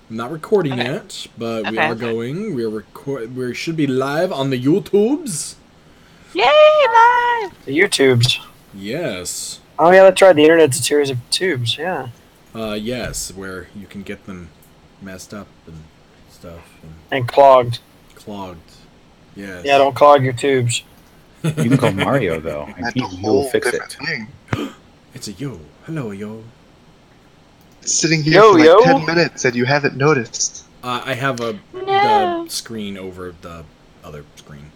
I'm not recording Okay. yet, but we Okay, are okay. going. We should be live on the YouTubes. Yay, live! The YouTubes. Yes. Oh yeah, that's right. The internet's a series of tubes. Yeah. Yes, where you can get them messed up and stuff and And clogged. clogged. Yes. Yeah, don't clog your tubes. You can call Mario though, and That's a he will whole fix different it. thing. It's a yo. Hello, yo. Sitting here Yo, for like yo. 10 minutes and you haven't noticed. I have No. the screen over the other screen.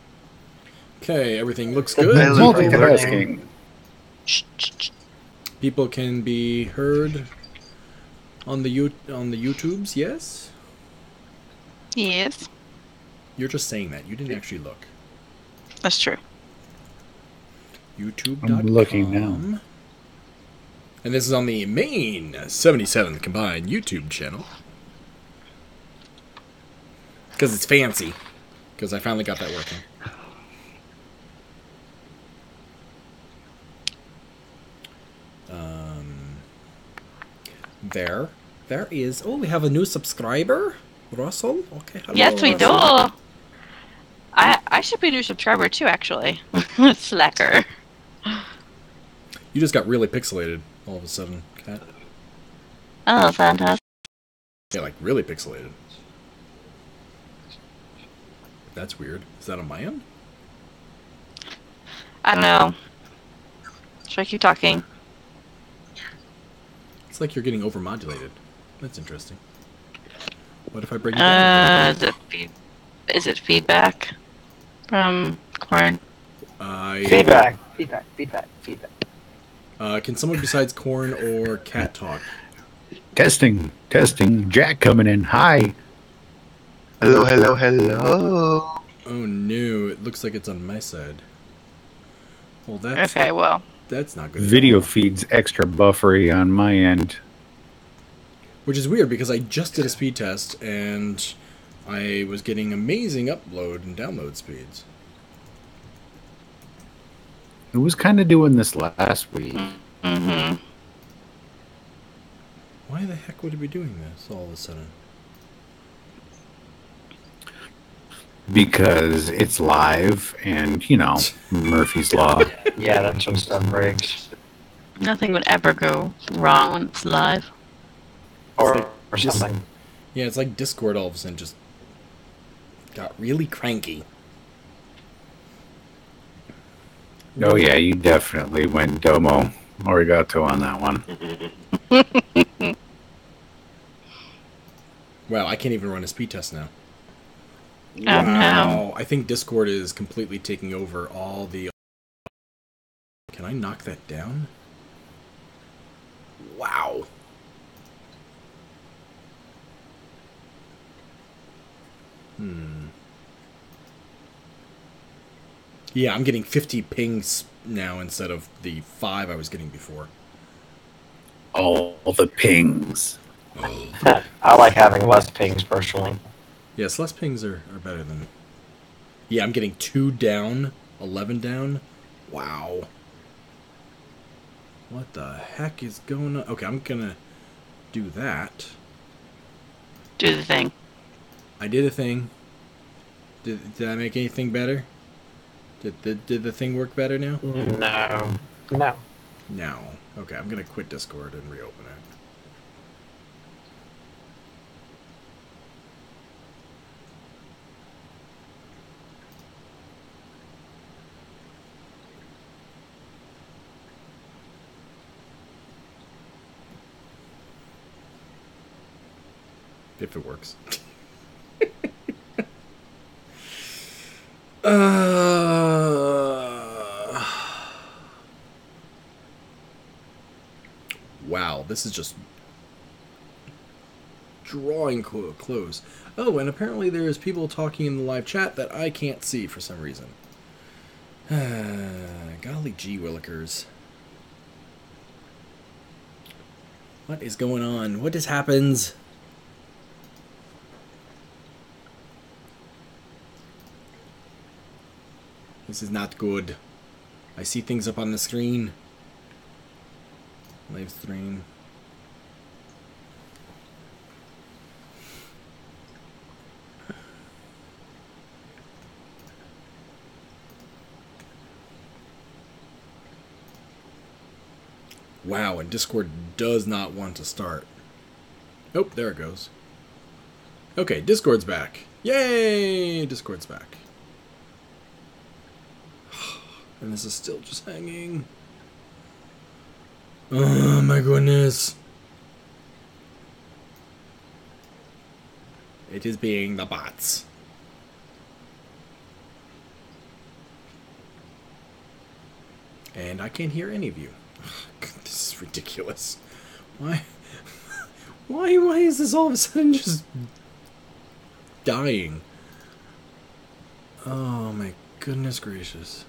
Okay, everything looks good. Hello. Multitasking. Shh, shh, shh. People can be heard on the YouTubes. Yes. Yes, You're just saying that. You didn't actually look. that's true. YouTube.com. I'm looking now. And this is on the main 77th combined YouTube channel. Because it's fancy. Because I finally got that working. There is... Oh, we have a new subscriber? Russell? Okay, hello, Yes, we do. Russell. I should be a new subscriber too, actually. Slacker. You just got really pixelated all of a sudden, Kat. Oh, fantastic. Yeah, like really pixelated. That's weird. Is that on my end? I don't know. Should I keep talking? It's like you're getting overmodulated. That's interesting. What if I bring you down? Is it feedback from Corn? Feedback. Can someone besides Corn or Cat talk? Testing. Jack coming in. Hi. Hello, hello, hello. Oh no, it looks like it's on my side. Well, that's Okay, well. that's not good. Video feeds extra buffery on my end. Which is weird because I just did a speed test and I was getting amazing upload and download speeds. It was kind of doing this last week. Mm-hmm. Why the heck would it be doing this all of a sudden? Because it's live and, you know, Murphy's Law. Yeah, that's when stuff breaks. Nothing would ever go wrong when it's live. Or just- something. Yeah, it's like Discord all of a sudden just got really cranky. Oh, yeah, you definitely went Domo Arigato on that one. Wow, I can't even run a speed test now. Oh, no. I think Discord is completely taking over all the... Can I knock that down? Wow. Yeah, I'm getting 50 pings now instead of the 5 I was getting before. All the pings. I like having less pings personally. Yes, less pings are better than... Yeah, I'm getting 2 down, 11 down. Wow. What the heck is going on? Okay, I'm gonna do that. Do the thing. I did a thing. Did I make anything better? Did the thing work better now? No. No. Okay, I'm gonna quit Discord and reopen it. If it works. Wow, this is just drawing close. Oh, and apparently there's people talking in the live chat that I can't see for some reason. Golly gee willikers. What is going on? What just happens? This is not good. I see things up on the screen. Live stream. Wow, and Discord does not want to start. Oh, there it goes. Okay, Discord's back. Yay! Discord's back. And this is still just hanging. Oh my goodness. It is being the bots. And I can't hear any of you. This is ridiculous. Why? Why is this all of a sudden just dying? Oh my goodness gracious.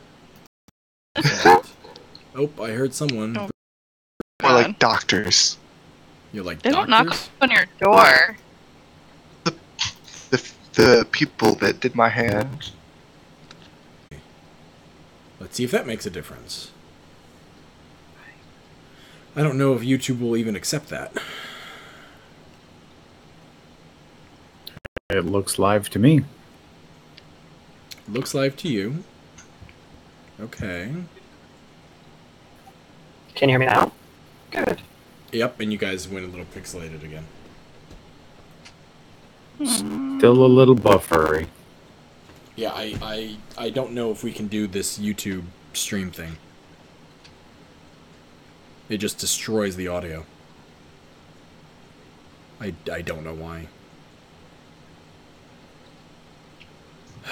Oh, I heard someone. Oh. More like doctors. You're like, They don't doctors? knock on your door. The people that did my hand. Let's see if that makes a difference. I don't know if YouTube will even accept that. It looks live to me. Looks live to you. Okay. Can you hear me now? Good. Yep, and you guys went a little pixelated again. Still a little buffery. Yeah, I don't know if we can do this YouTube stream thing. It just destroys the audio. I don't know why.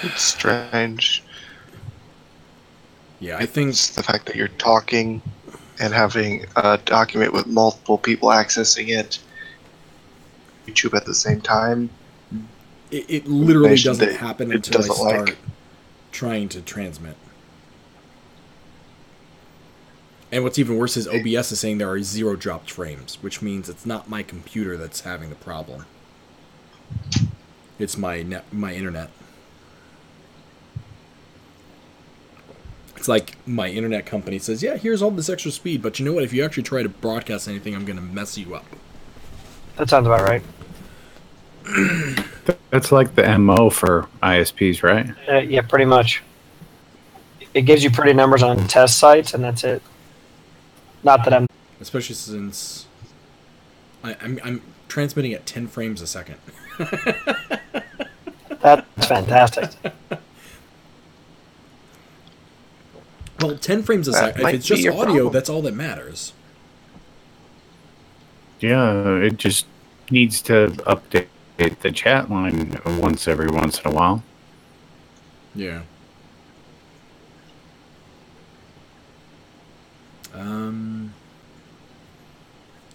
It's strange. Yeah, I think... It's the fact that you're talking and having a document with multiple people accessing it, YouTube at the same time. It literally Information doesn't that happen it until I doesn't start like. trying to transmit. And what's even worse is OBS is saying there are 0 dropped frames, which means it's not my computer that's having the problem. It's my internet. It's like my internet company says, yeah, here's all this extra speed, but you know what? If you actually try to broadcast anything, I'm going to mess you up. That sounds about right. That's like the MO for ISPs, right? Yeah, pretty much. It gives you pretty numbers on test sites, and that's it. Not that I'm... Especially since I'm transmitting at 10 frames a second. That's fantastic. Well, 10 frames a That second. If might it's be just your audio, problem. that's all that matters. Yeah, it just needs to update the chat line once in a while. Yeah.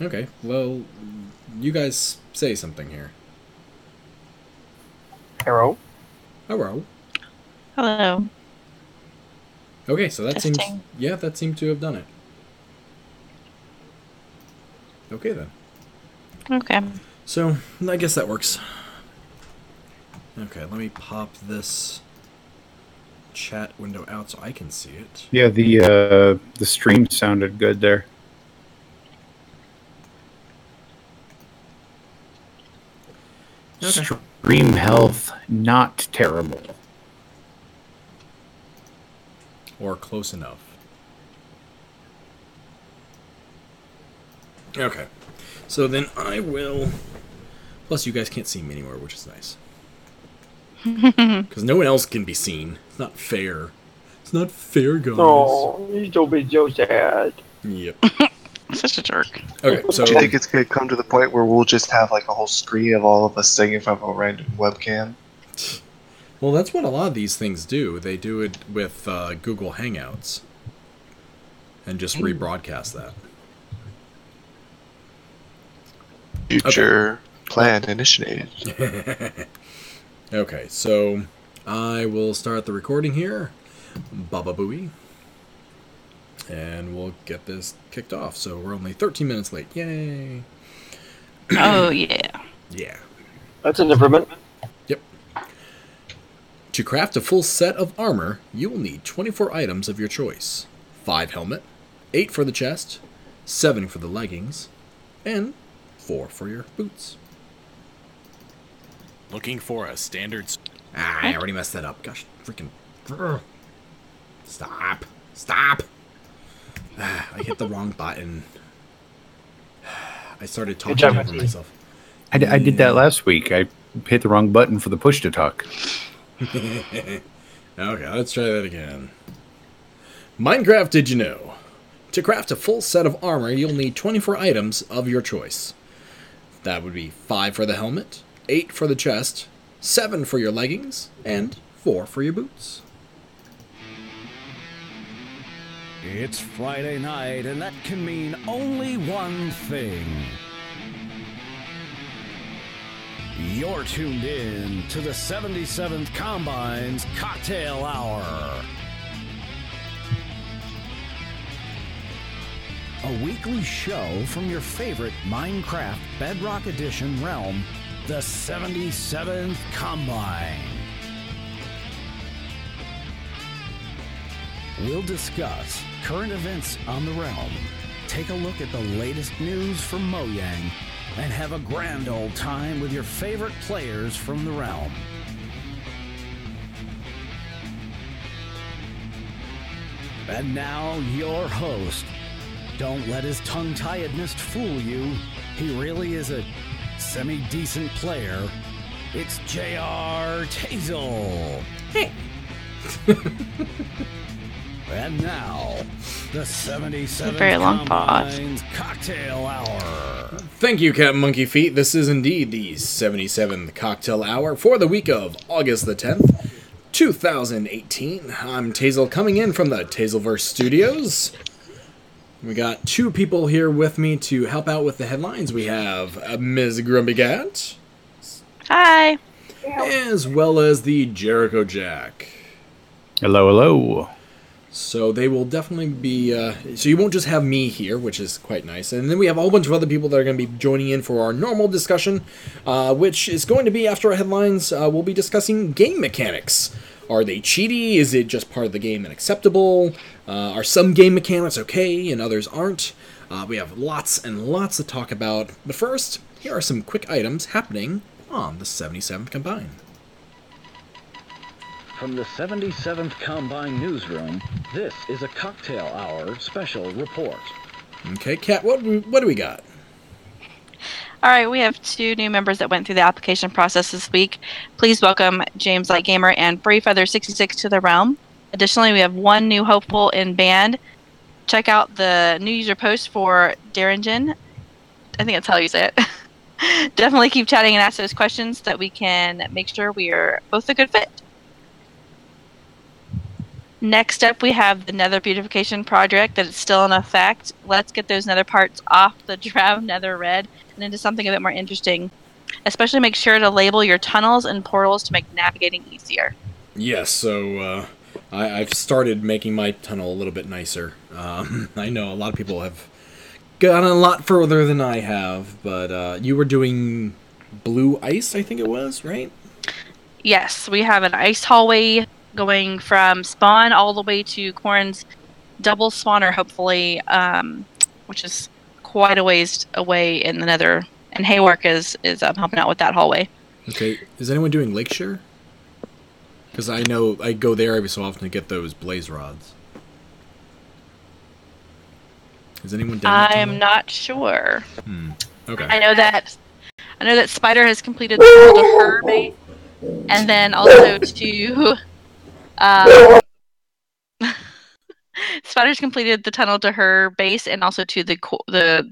Okay, well, you guys say something here. Arrow. Hello. Hello. Okay, so that seems... Testing. Yeah, that seemed to have done it. Okay, then. Okay. So, I guess that works. Okay, let me pop this chat window out so I can see it. Yeah, the stream sounded good there. Okay. Stream health, not terrible. Or close enough. Okay. So then I will... Plus, you guys can't see me anywhere, which is nice. Because no one else can be seen. It's not fair. It's not fair, guys. Oh, he's so big, so sad. Yep. Such a jerk. Okay, so... Do you think it's going to come to the point where we'll just have like a whole screen of all of us singing from a random webcam? Well, that's what a lot of these things do. They do it with Google Hangouts. And just rebroadcast that. Future plan initiated. Okay, so I will start the recording here. Baba Booey. And we'll get this kicked off. So we're only 13 minutes late. Yay! Oh, yeah. Yeah. That's an improvement. Yep. To craft a full set of armor, you will need 24 items of your choice. 5 helmet, 8 for the chest, 7 for the leggings, and 4 for your boots. Looking for a standard... I already messed that up. Gosh, freaking... Stop. Stop! I hit the wrong button. I started talking job, over Matthew. myself. I did that last week. I hit the wrong button for the push to talk. Okay, let's try that again. Minecraft, did you know? To craft a full set of armor, you'll need 24 items of your choice. That would be 5 for the helmet, 8 for the chest, 7 for your leggings, and 4 for your boots. It's Friday night, and that can mean only one thing. You're tuned in to the 77th Combine's Cocktail Hour. A weekly show from your favorite Minecraft Bedrock Edition realm, the 77th Combine. We'll discuss current events on the realm, take a look at the latest news from Mojang, and have a grand old time with your favorite players from the realm. And now, your host. Don't let his tongue-tiedness fool you. He really is a semi-decent player. It's J.R. Tazel. Hey! And now, the 77th Very long pause. Combine's Cocktail Hour. Thank you, Captain Monkey Feet. This is indeed the 77th Cocktail Hour for the week of August the 10th, 2018. I'm Tazel, coming in from the Tazelverse Studios. We got 2 people here with me to help out with the headlines. We have Ms. Grumpy Cat, Hi. as well as the Jericho Jack. Hello, hello. So they will definitely be, so you won't just have me here, which is quite nice. And then we have a whole bunch of other people that are going to be joining in for our normal discussion, which is going to be, after our headlines, we'll be discussing game mechanics. Are they cheaty? Is it just part of the game and acceptable? Are some game mechanics okay and others aren't? We have lots and lots to talk about. But first, here are some quick items happening on the 77th Combine. From the 77th Combine Newsroom, this is a Cocktail Hour special report. Okay, Kat, what do we got? All right, we have 2 new members that went through the application process this week. Please welcome James Light Gamer and Brayfeather66 to the realm. Additionally, we have 1 new hopeful in band. Check out the new user post for Daringen. I think that's how you say it. Definitely keep chatting and ask those questions so that we can make sure we are both a good fit. Next up, we have the Nether Beautification Project that is still in effect. Let's get those nether parts off the drab nether red and into something a bit more interesting. Especially make sure to label your tunnels and portals to make navigating easier. Yes, so I've started making my tunnel a little bit nicer. I know a lot of people have gotten a lot further than I have, but you were doing blue ice, I think it was, right? Yes, we have an ice hallway going from spawn all the way to Corrin's double spawner, hopefully, which is quite a ways away in the nether. And Haywork is helping out with that hallway. Okay, is anyone doing Lakeshare? Because I know I go there every so often to get those blaze rods. Is anyone down that I'm tunnel? not sure. Okay. I know that Spider has completed the tunnel to her base, and then also to Spider's completed the tunnel to her base and also to the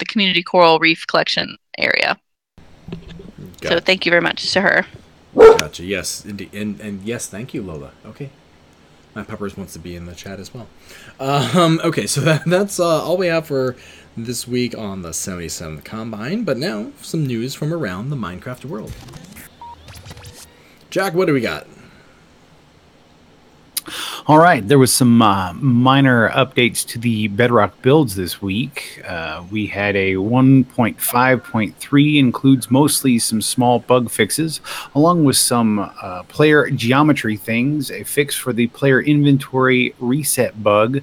community coral reef collection area. So thank you very much to her. Gotcha. Yes, indeed, and yes, thank you, Lola. Okay. My Peppers wants to be in the chat as well. Okay, so that's all we have for this week on the 77th Combine. But now, some news from around the Minecraft world. Jack, what do we got? All right, there was some minor updates to the Bedrock builds this week. We had a 1.5.3 includes mostly some small bug fixes, along with some player geometry things, a fix for the player inventory reset bug.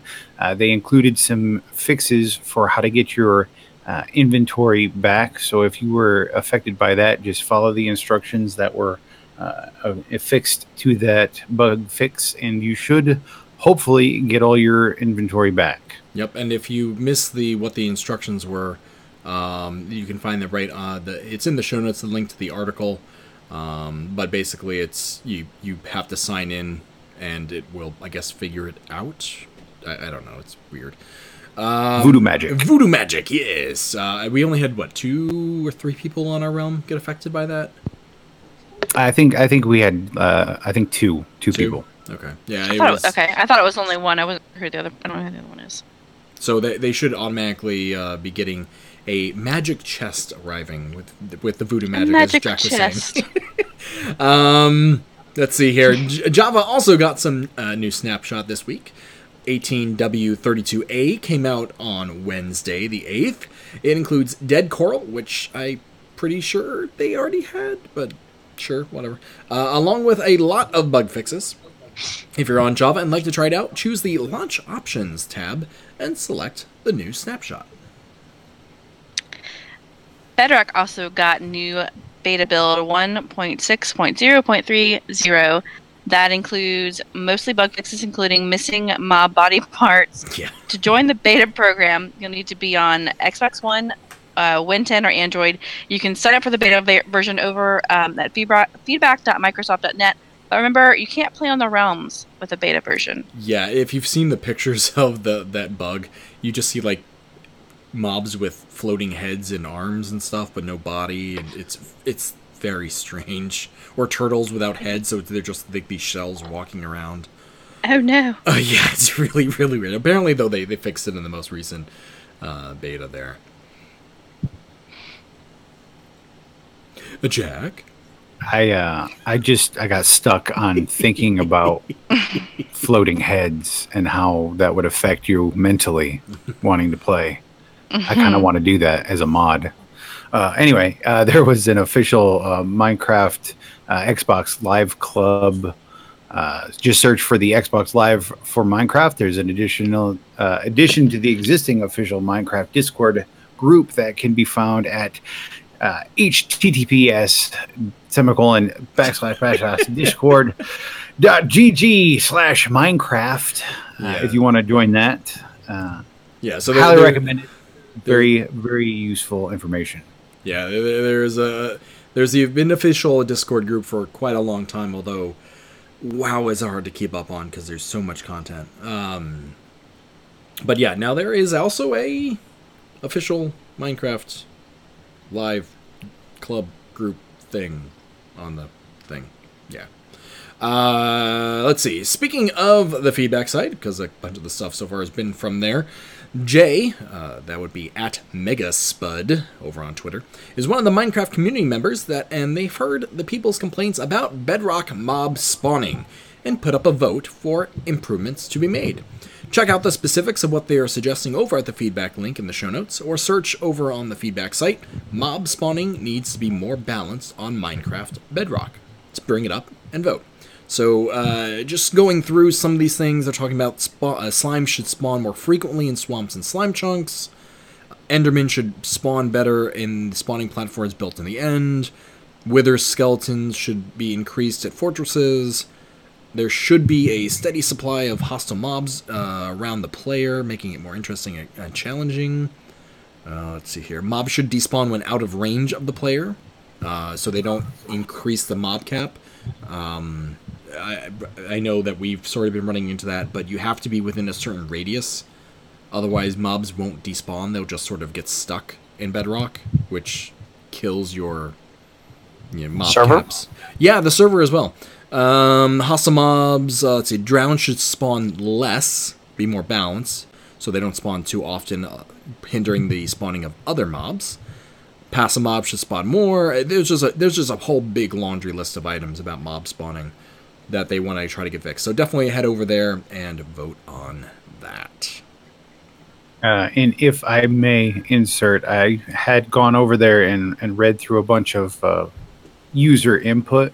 They included some fixes for how to get your inventory back. So if you were affected by that, just follow the instructions that were affixed to that bug fix, and you should hopefully get all your inventory back. Yep, and if you miss what the instructions were, You can find that it's in the show notes, the link to the article. But basically, it's you have to sign in, and it will, I guess, figure it out. I don't know. It's weird. Voodoo magic. Voodoo magic, yes. We only had, 2 or 3 people on our realm get affected by that? I think we had two people. Okay. Yeah. I thought it was only one. I don't know who the other one is. So they should automatically be getting a magic chest arriving with the voodoo magic, as Jack was saying. Let's see here. Java also got some new snapshot this week. 18W32A came out on Wednesday, the 8th. It includes Dead Coral, which I'm pretty sure they already had, but sure, whatever. Along with a lot of bug fixes. If you're on Java and like to try it out, choose the Launch Options tab and select the new snapshot. Bedrock also got new beta build 1.6.0.30. That includes mostly bug fixes, including missing mob body parts. Yeah. To join the beta program, you'll need to be on Xbox One, Win 10, or Android. You can sign up for the beta version over at feedback.microsoft.net. But remember, you can't play on the realms with a beta version. Yeah, if you've seen the pictures of that bug, you just see like mobs with floating heads and arms and stuff, but no body, and it's very strange. Or turtles without heads, so they're just like these shells walking around. Oh no! Yeah, it's really, really weird. Apparently, though, they fixed it in the most recent beta there. Jack? I got stuck on thinking about floating heads and how that would affect you mentally wanting to play. I kind of want to do that as a mod. Anyway, there was an official Minecraft Xbox Live Club. Just search for the Xbox Live for Minecraft. There's an addition to the existing official Minecraft Discord group that can be found at https://discord.gg/Minecraft if you want to join that. So highly recommend it. Very, very useful information. Yeah, there's been official Discord group for quite a long time, although WoW is hard to keep up on because there's so much content. But yeah, now there is also a official Minecraft Live club group thing on the thing. Yeah. Let's see. Speaking of the feedback site, because a bunch of the stuff so far has been from there, Jay, that would be at Megaspud over on Twitter, is one of the Minecraft community members and they've heard the people's complaints about Bedrock mob spawning and put up a vote for improvements to be made. Check out the specifics of what they are suggesting over at the feedback link in the show notes, or search over on the feedback site. Mob spawning needs to be more balanced on Minecraft Bedrock. Let's bring it up and vote. So, just going through some of these things, they're talking about slime should spawn more frequently in swamps and slime chunks. Enderman should spawn better in the spawning platforms built in the end. Wither skeletons should be increased at fortresses. There should be a steady supply of hostile mobs around the player, making it more interesting and challenging. Let's see here. Mobs should despawn when out of range of the player, so they don't increase the mob cap. I know that we've sort of been running into that, but you have to be within a certain radius. Otherwise, mobs won't despawn. They'll just sort of get stuck in Bedrock, which kills your mob server? caps. Yeah, the server as well. Hostile mobs, let's see, drown should spawn less, be more balanced, so they don't spawn too often, hindering the spawning of other mobs. Passive mobs should spawn more. There's just a whole big laundry list of items about mob spawning that they want to try to get fixed. So definitely head over there and vote on that. And if I may insert, I had gone over there and read through a bunch of user input.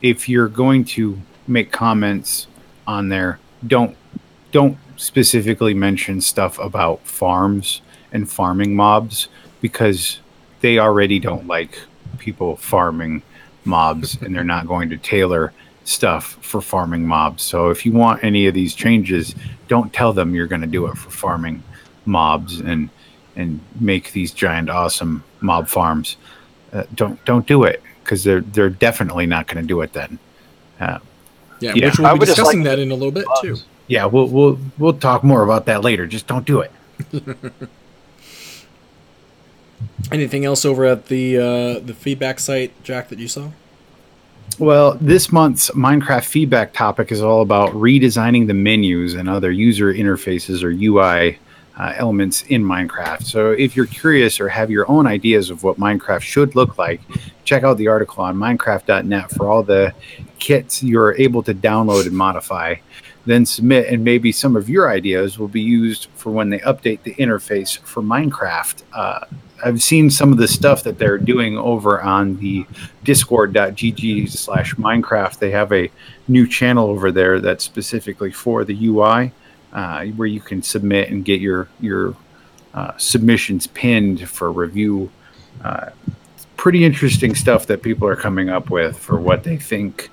If you're going to make comments on there, don't specifically mention stuff about farms and farming mobs, because they already don't like people farming mobs, and they're not going to tailor stuff for farming mobs. So if you want any of these changes, don't tell them you're going to do it for farming mobs. And and make these giant, awesome mob farms. Don't do it, because they're definitely not going to do it then. Yeah, Yeah. which I we'll be would just discussing like- that in a little bit too. Yeah, we'll talk more about that later. Just don't do it. Anything else over at the feedback site, Jack, that you saw? Well, this month's Minecraft feedback topic is all about redesigning the menus and other user interfaces or UI elements in Minecraft. So if you're curious or have your own ideas of what Minecraft should look like, check out the article on minecraft.net for all the kits you're able to download and modify. Then submit, and maybe some of your ideas will be used for when they update the interface for Minecraft. I've seen some of the stuff that they're doing over on the discord.gg/Minecraft. They have a new channel over there that's specifically for the UI, where you can submit and get your submissions pinned for review. Pretty interesting stuff that people are coming up with for what they think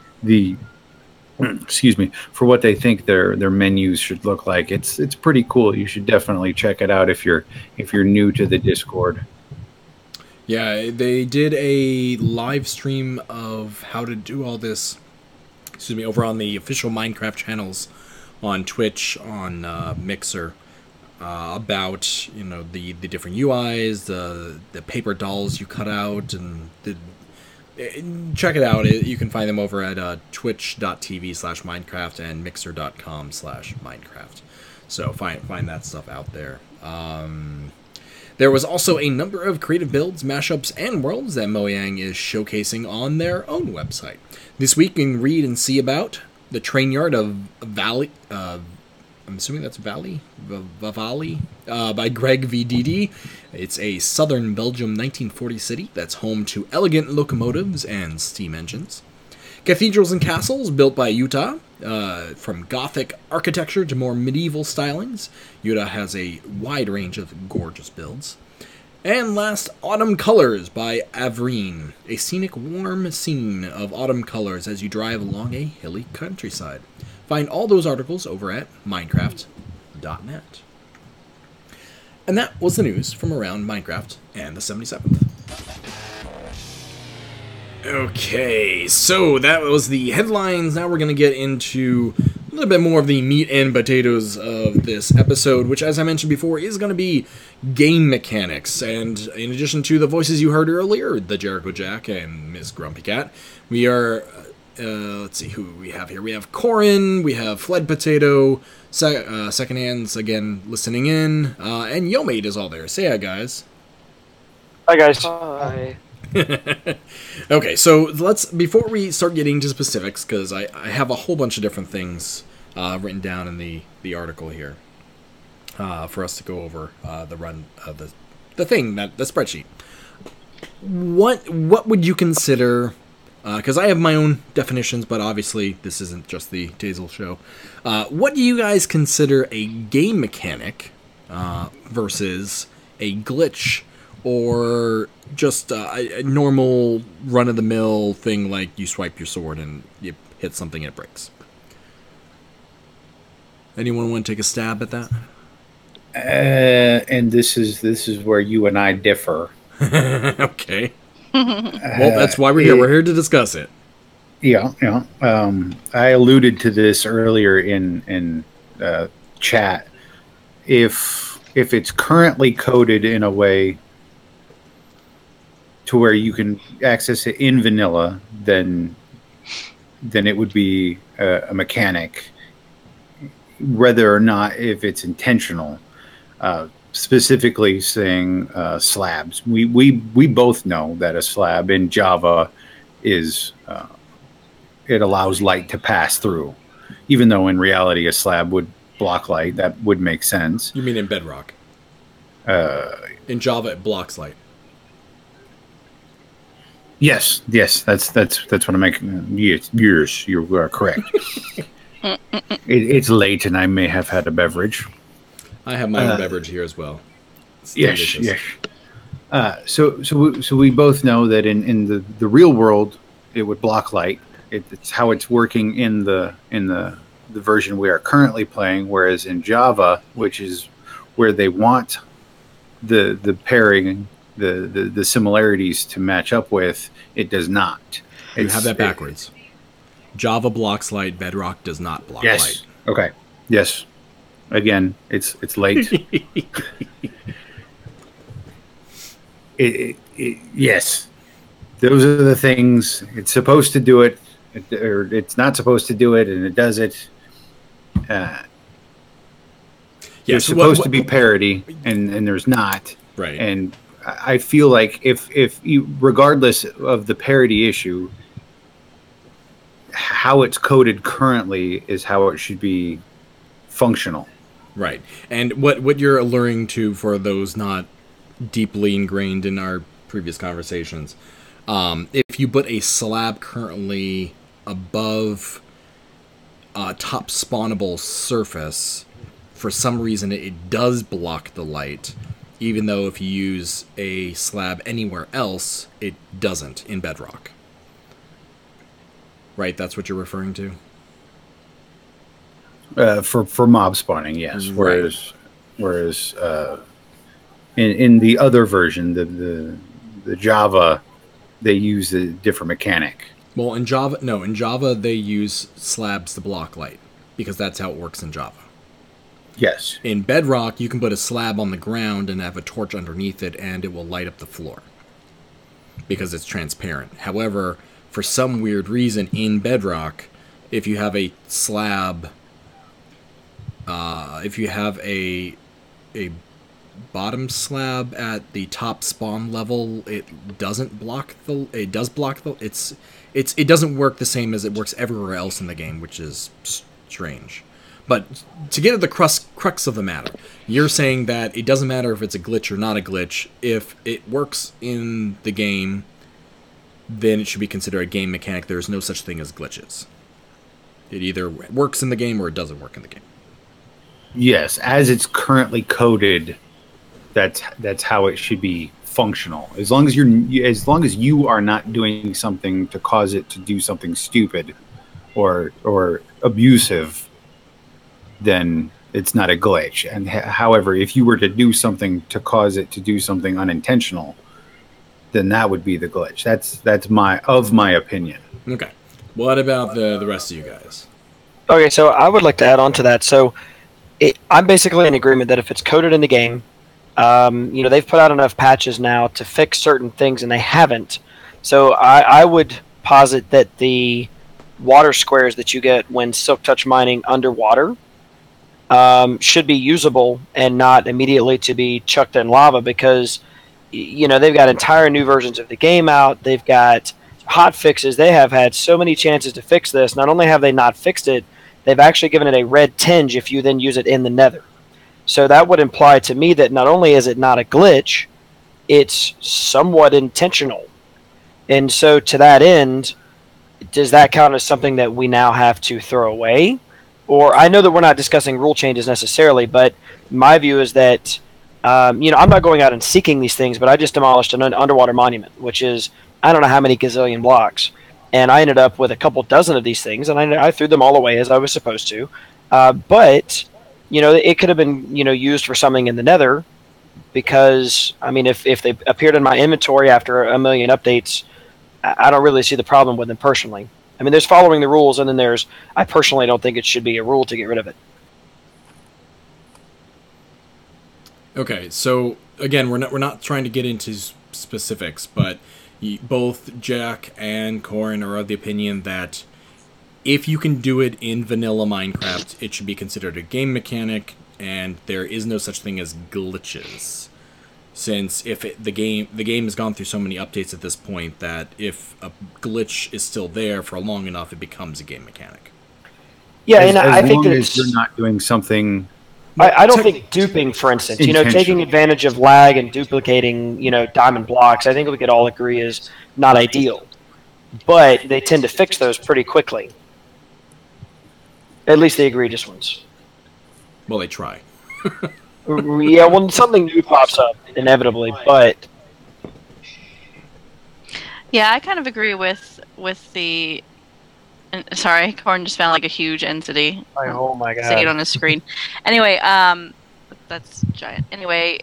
for what they think their menus should look like. It's pretty cool. You should definitely check it out if you're new to the Discord. Yeah, they did a live stream of how to do all this, over on the official Minecraft channels on Twitch, on Mixer, about, the different UIs, the paper dolls you cut out, and check it out. You can find them over at twitch.tv/Minecraft and mixer.com/Minecraft. So find that stuff out there. There was also a number of creative builds, mashups, and worlds that Mojang is showcasing on their own website. This week you can read and see about the train yard of Valley, I'm assuming that's Valley, by Greg VDD. It's a southern Belgium 1940 city that's home to elegant locomotives and steam engines. Cathedrals and castles built by Utah, from Gothic architecture to more medieval stylings. Utah has a wide range of gorgeous builds. And last, Autumn Colors by Avreen, a scenic, warm scene of autumn colors as you drive along a hilly countryside. Find all those articles over at Minecraft.net. And that was the news from around Minecraft and the 77th. Okay, so that was the headlines. Now we're going to get into a little bit more of the meat and potatoes of this episode, which, as I mentioned before, is going to be game mechanics. And in addition to the voices you heard earlier, the Jericho Jack and Miss Grumpy Cat, we are, let's see who we have here. We have Corin, we have Fled Potato, Second Hands, again, listening in, and Yomade is all there. Say hi, guys. Hi, guys. Hi. Okay, so before we start getting into specifics, because I have a whole bunch of different things written down in the article here for us to go over the spreadsheet. What would you consider? Because I have my own definitions, but obviously this isn't just the Tazel show. What do you guys consider a game mechanic versus a glitch? Or just a normal run-of-the-mill thing like you swipe your sword and you hit something and it breaks? Anyone want to take a stab at that? And this is where you and I differ. Okay. Well, that's why we're here. We're here to discuss it. Yeah. I alluded to this earlier in chat. If it's currently coded in a way to where you can access it in vanilla, then it would be a mechanic, whether or not if it's intentional. Specifically saying slabs. We both know that a slab in Java is it allows light to pass through, even though in reality a slab would block light. That would make sense. You mean in Bedrock? In Java, it blocks light. Yes, that's what I'm making. Yes, you are correct. It's late, and I may have had a beverage. I have my own beverage here as well. It's Yes. delicious. So we both know that in the real world, it would block light. It's how it's working in the version we are currently playing. Whereas in Java, which is where they want the pairing, the similarities to match up with, it does not. You have that backwards. Java blocks light. Bedrock does not block Yes. light. Okay. Yes. Again, it's late. Yes. Those are the things. It's supposed to do it, or it's not supposed to do it, and it does it. There's supposed to be parity, and there's not. Right. And I feel like if you, regardless of the parity issue, how it's coded currently is how it should be functional. Right. And what you're alluring to, for those not deeply ingrained in our previous conversations, if you put a slab currently above a top spawnable surface, for some reason it does block the light, even though if you use a slab anywhere else, it doesn't in Bedrock. Right, that's what you're referring to? For mob spawning, yes. Right. Whereas in the other version, the Java, they use a different mechanic. Well, in Java they use slabs to block light, because that's how it works in Java. Yes. In Bedrock, you can put a slab on the ground and have a torch underneath it, and it will light up the floor, because it's transparent. However, for some weird reason in Bedrock, if you have a slab, if you have a bottom slab at the top spawn level, it doesn't block the. It does block the. It doesn't work the same as it works everywhere else in the game, which is strange. But to get at the crux of the matter, you're saying that it doesn't matter if it's a glitch or not a glitch. If it works in the game, then it should be considered a game mechanic. There's no such thing as glitches. It either works in the game or it doesn't work in the game. Yes, as it's currently coded, that's how it should be functional. As long as you are not doing something to cause it to do something stupid or abusive, then it's not a glitch. And however, if you were to do something to cause it to do something unintentional, then that would be the glitch. That's my opinion. Okay. What about the rest of you guys? Okay, so I would like to add on to that. So I'm basically in agreement that if it's coded in the game, they've put out enough patches now to fix certain things, and they haven't. So I would posit that the water squares that you get when Silk Touch mining underwater should be usable and not immediately to be chucked in lava, because they've got entire new versions of the game out. They've got hot fixes. They have had so many chances to fix this. Not only have they not fixed it, they've actually given it a red tinge if you then use it in the nether. So that would imply to me that not only is it not a glitch, it's somewhat intentional. And so to that end, does that count as something that we now have to throw away? Or I know that we're not discussing rule changes necessarily, but my view is that, I'm not going out and seeking these things, but I just demolished an underwater monument, which is, I don't know how many gazillion blocks. And I ended up with a couple dozen of these things, and I threw them all away as I was supposed to. But, it could have been, used for something in the nether, because, if they appeared in my inventory after a million updates, I don't really see the problem with them personally. There's following the rules, and then I personally don't think it should be a rule to get rid of it. Okay, so again, we're not trying to get into specifics, but both Jack and Corin are of the opinion that if you can do it in vanilla Minecraft, it should be considered a game mechanic, and there is no such thing as glitches. Since the game has gone through so many updates at this point that if a glitch is still there for long enough, it becomes a game mechanic. Yeah, and I think that as you're not doing something. I don't think duping, for instance, taking advantage of lag and duplicating, diamond blocks, I think we could all agree is not ideal. But they tend to fix those pretty quickly. At least the egregious ones. Well, they try. Yeah, when something new pops up, inevitably, but... Yeah, I kind of agree with the... Sorry, Corin just found like a huge entity. Oh my god. See it on his screen. Anyway, that's giant. Anyway,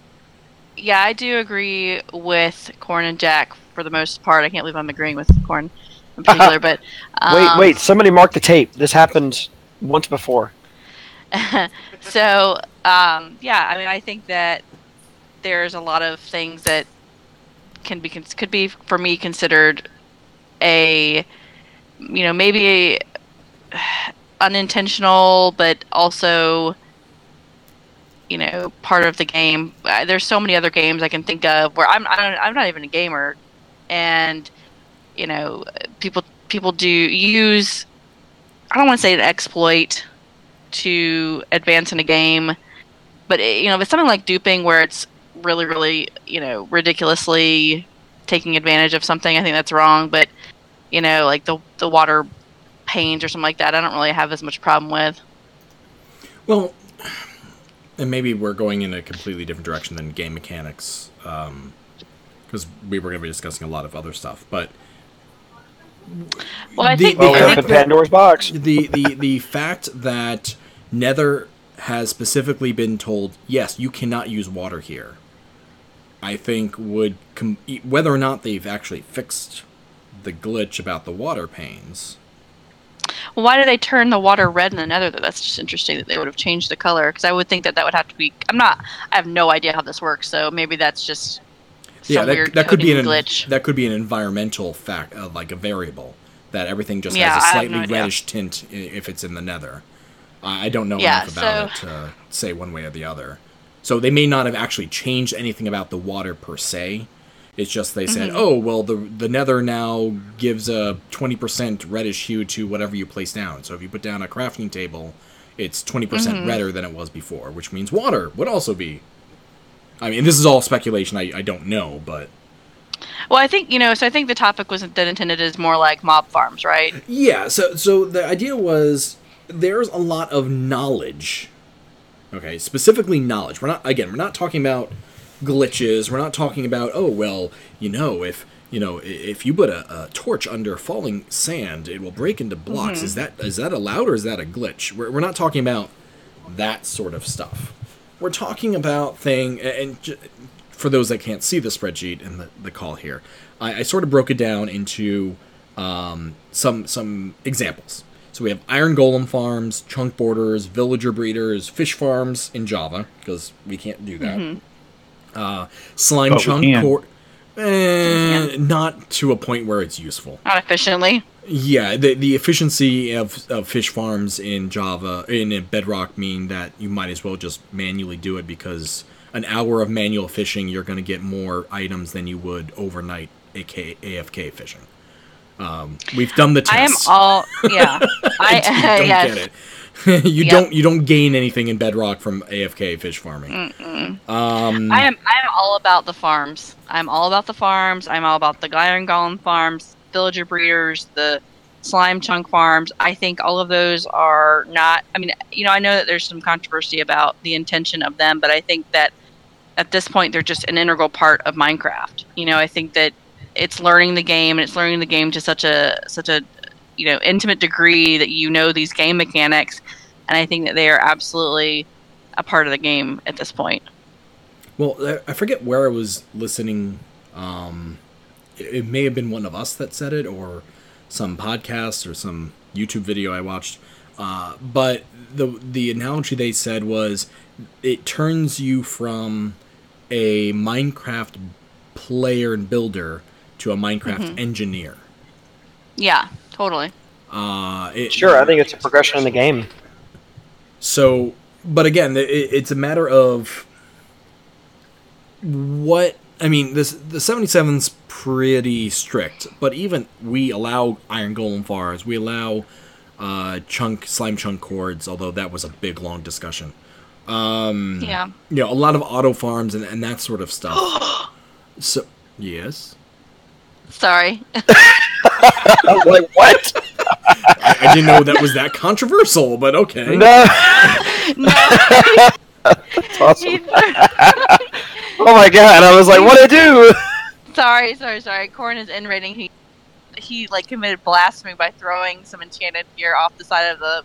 Yeah, I do agree with Corn and Jack for the most part. I can't believe I'm agreeing with Corn in particular, but Wait! Somebody mark the tape. This happened once before. So yeah, I mean, I think that there's a lot of things that could be for me considered a maybe unintentional, but also part of the game. There's so many other games I can think of where I'm not even a gamer, and people do use, I don't want to say an exploit to advance in a game, but if it's something like duping where it's really really ridiculously taking advantage of something, I think that's wrong. But like the water pains or something like that, I don't really have as much problem with. Well, and maybe we're going in a completely different direction than game mechanics, because we were going to be discussing a lot of other stuff. But well, I think we opened Pandora's box. The fact that Nether has specifically been told, yes, you cannot use water here, I think would whether or not they've actually fixed the glitch about the water pains. Well, why did they turn the water red in the Nether, though? That's just interesting that they would have changed the color, because I would think that would have to be... I have no idea how this works, so maybe that's just some weird that could be an glitch. That could be an environmental fact, like a variable, that everything just has a slightly reddish tint if it's in the Nether. I don't know enough about it to say one way or the other. So they may not have actually changed anything about the water per se. It's just they said, oh, well, the Nether now gives a 20% reddish hue to whatever you place down. So if you put down a crafting table, it's 20% redder than it was before, which means water would also be... I mean, this is all speculation. I don't know, but... Well, I think, so I think the topic was that intended as more like mob farms, right? Yeah, so the idea was there's a lot of knowledge. Okay, specifically knowledge. We're not talking about glitches. We're not talking about, oh, well, if you put a torch under falling sand, it will break into blocks. Is that allowed, or is that a glitch? We're not talking about that sort of stuff. We're talking about for those that can't see the spreadsheet and the call here, I sort of broke it down into some examples. So we have iron golem farms, chunk borders, villager breeders, fish farms in Java, because we can't do that. Slime chunk not to a point where it's useful. Not efficiently. Yeah, the efficiency of fish farms in Java, in Bedrock, mean that you might as well just manually do it, because an hour of manual fishing, you're going to get more items than you would overnight AFK fishing. We've done the tests. I don't yes. get it. You don't gain anything in Bedrock from AFK fish farming. I'm all about the farms. I'm all about the farms. I'm all about the iron golem farms, villager breeders, the slime chunk farms. I think all of those are not... I mean, I know that there's some controversy about the intention of them, but I think that at this point they're just an integral part of Minecraft. I think that it's learning the game, and it's learning the game to such a intimate degree that these game mechanics, and I think that they are absolutely a part of the game at this point. Well, I forget where I was listening. It may have been one of us that said it, or some podcast or some YouTube video I watched. But the analogy they said was it turns you from a Minecraft player and builder to a Minecraft engineer. Yeah, totally. Sure, I think it's a progression in the game. So, but again, it's a matter of what... I mean, the 77's pretty strict, but even we allow iron golem farms, we allow slime chunk cords, although that was a big, long discussion. Yeah. A lot of auto farms and that sort of stuff. So, yes? Sorry. I was like, what? I didn't know that was that controversial, but okay. No. That's awesome. Oh my god, I was like, what'd I do? Sorry. Corn is in-rating. He committed blasphemy by throwing some enchanted gear off the side of the...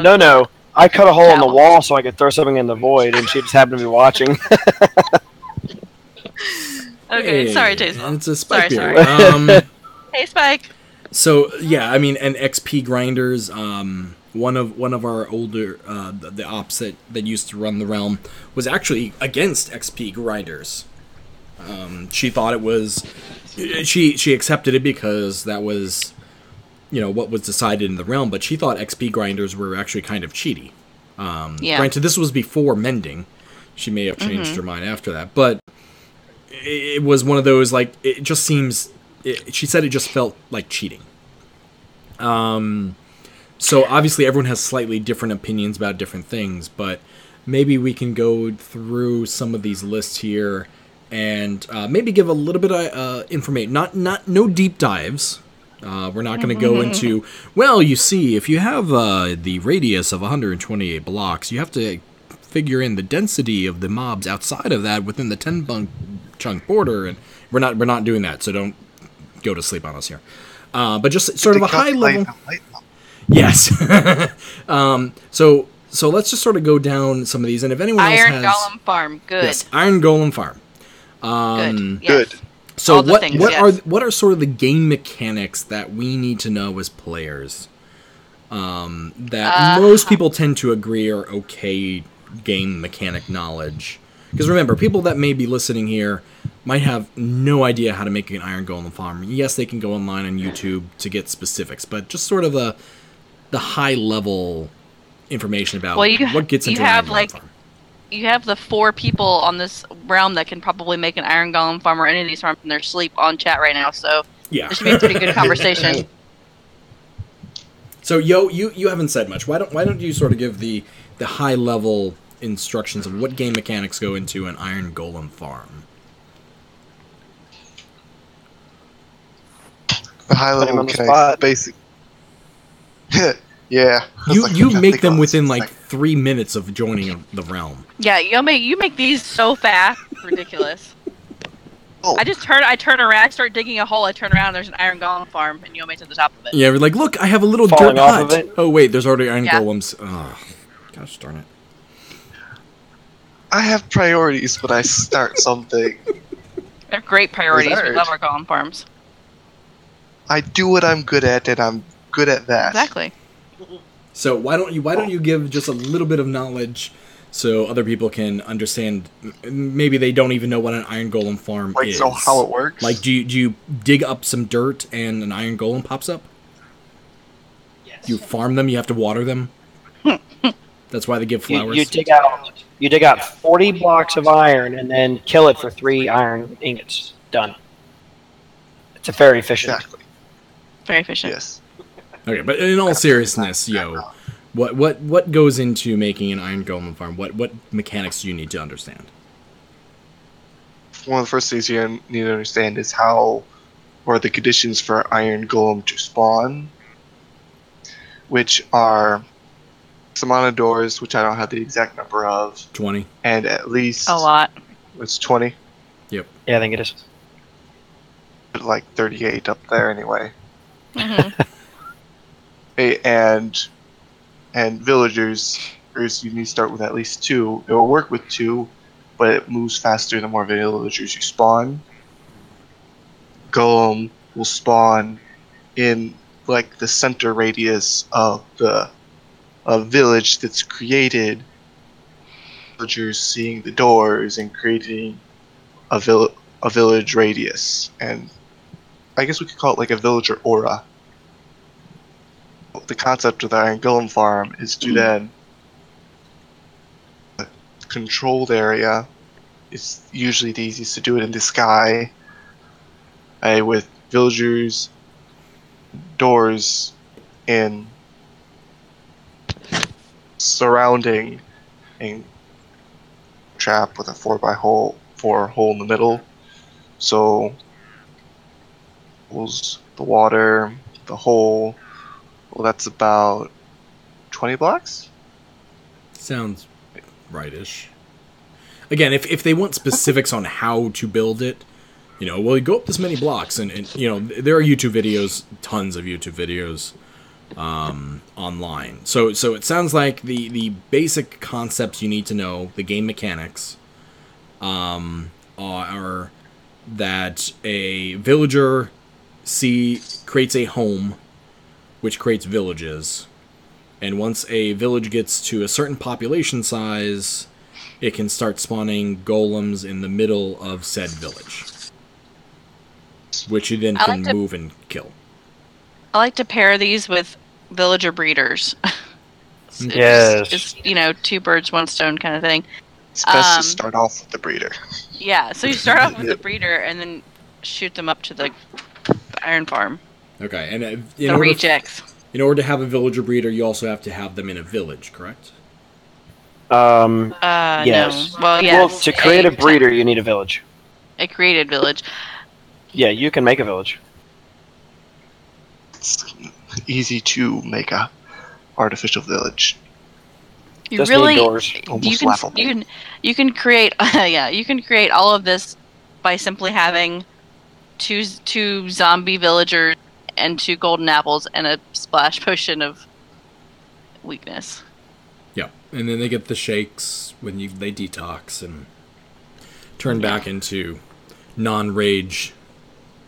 No. I cut a hole in the wall so I could throw something in the void, and she just happened to be watching. Okay, sorry, Hey, Jason. It's a Spike Sorry, beer. Hey, Spike. So yeah, I mean, and XP grinders. One of our older the ops that used to run the realm was actually against XP grinders. She thought it was. She accepted it because that was, what was decided in the realm. But she thought XP grinders were actually kind of cheaty. Yeah. Granted, this was before mending. She may have changed her mind after that, but it was one of those, like, it just seems. She said it just felt like cheating. So obviously everyone has slightly different opinions about different things, but maybe we can go through some of these lists here and maybe give a little bit of information. No deep dives. We're not going to go into, well, you see, if you have the radius of 128 blocks, you have to figure in the density of the mobs outside of that within the 10 chunk border, and we're not doing that, so don't go to sleep on us here. But just sort of a high level. Yes. So let's just sort of go down some of these, and if anyone else Iron has Golem Farm, good. yes, Iron Golem Farm. Good. Yes. Good. So All the things, yes. what are sort of the game mechanics that we need to know as players? That most people tend to agree are okay game mechanic knowledge. Because remember, people that may be listening here might have no idea how to make an Iron Golem farm. Yes, they can go online on YouTube to get specifics, but just sort of the high level information about what gets into an Iron Golem farm. You have the 4 people on this realm that can probably make an Iron Golem farm or any of these farms in their sleep on chat right now, so Yeah. there should be a pretty good conversation. So you haven't said much. Why don't you sort of give the high level instructions of what game mechanics go into an Iron Golem farm? The high Put him level on the mechanics, spot. basic. Yeah. You make them within like 3 minutes of joining the realm. Yeah, you make these so fast, ridiculous. Oh, I turn around, I start digging a hole, I turn around, there's an Iron Golem farm, and Yome's at the top of it. Yeah, we're like, look, I have a little Falling dirt off hut. of it? Oh wait, there's already Iron Yeah. Golems. Oh, gosh darn it. I have priorities when I start something. They're great priorities. We Reserved. love our Golem farms. I do what I'm good at, and I'm good at that. Exactly. So why don't you give just a little bit of knowledge so other people can understand? Maybe they don't even know what an Iron Golem farm Like, is. so how it works? Like, do you dig up some dirt and an Iron Golem pops up? Yes. You farm them. You have to water them. That's why they give flowers. You dig out 40 blocks of iron and then kill it for 3 iron ingots. Done. It's a very efficient. Exactly. Very efficient. Yes. Okay, but in all seriousness, what goes into making an Iron Golem farm? What mechanics do you need to understand? One of the first things you need to understand is how, or the conditions for Iron Golem to spawn, which are some amount of doors, which I don't have the exact number of, 20. and at least A lot. it's 20, Yep. Yeah, I think it is. like 38 up there anyway. hmm And villagers, you need to start with at least 2. It will work with 2, but it moves faster the more villagers you spawn. Golem will spawn in like the center radius of the village that's created. Villagers seeing the doors and creating a village radius, and I guess we could call it like a villager aura. The concept of the Iron Golem farm is to then control the area. It's usually the easiest to do it in the sky, with villagers, doors, in surrounding a trap with a 4 hole in the middle. So, the water, the hole. Well, that's about 20 blocks? Sounds rightish. Again, if they want specifics on how to build it, well, you go up this many blocks, and there are YouTube videos, tons of YouTube videos online. So it sounds like the basic concepts you need to know, the game mechanics, are that a villager creates a home, which creates villages. And once a village gets to a certain population size, it can start spawning golems in the middle of said village, which you then can move and kill. I like to pair these with villager breeders. Yes. It's, two birds, one stone kind of thing. It's best to start off with the breeder. Yeah, so you start off with the breeder and then shoot them up to the iron farm. Okay, and The rejects. In order to have a villager breeder, you also have to have them in a village, correct? Yes. No. Well, yes. Well, to create a breeder, you need a village. A created village. Yeah, you can make a village. It's easy to make a artificial village. You Just really need doors. Almost laughable. You can create you can create all of this by simply having two zombie villagers and 2 golden apples and a splash potion of weakness. Yeah, and then they get the shakes when they detox and turn back into non-rage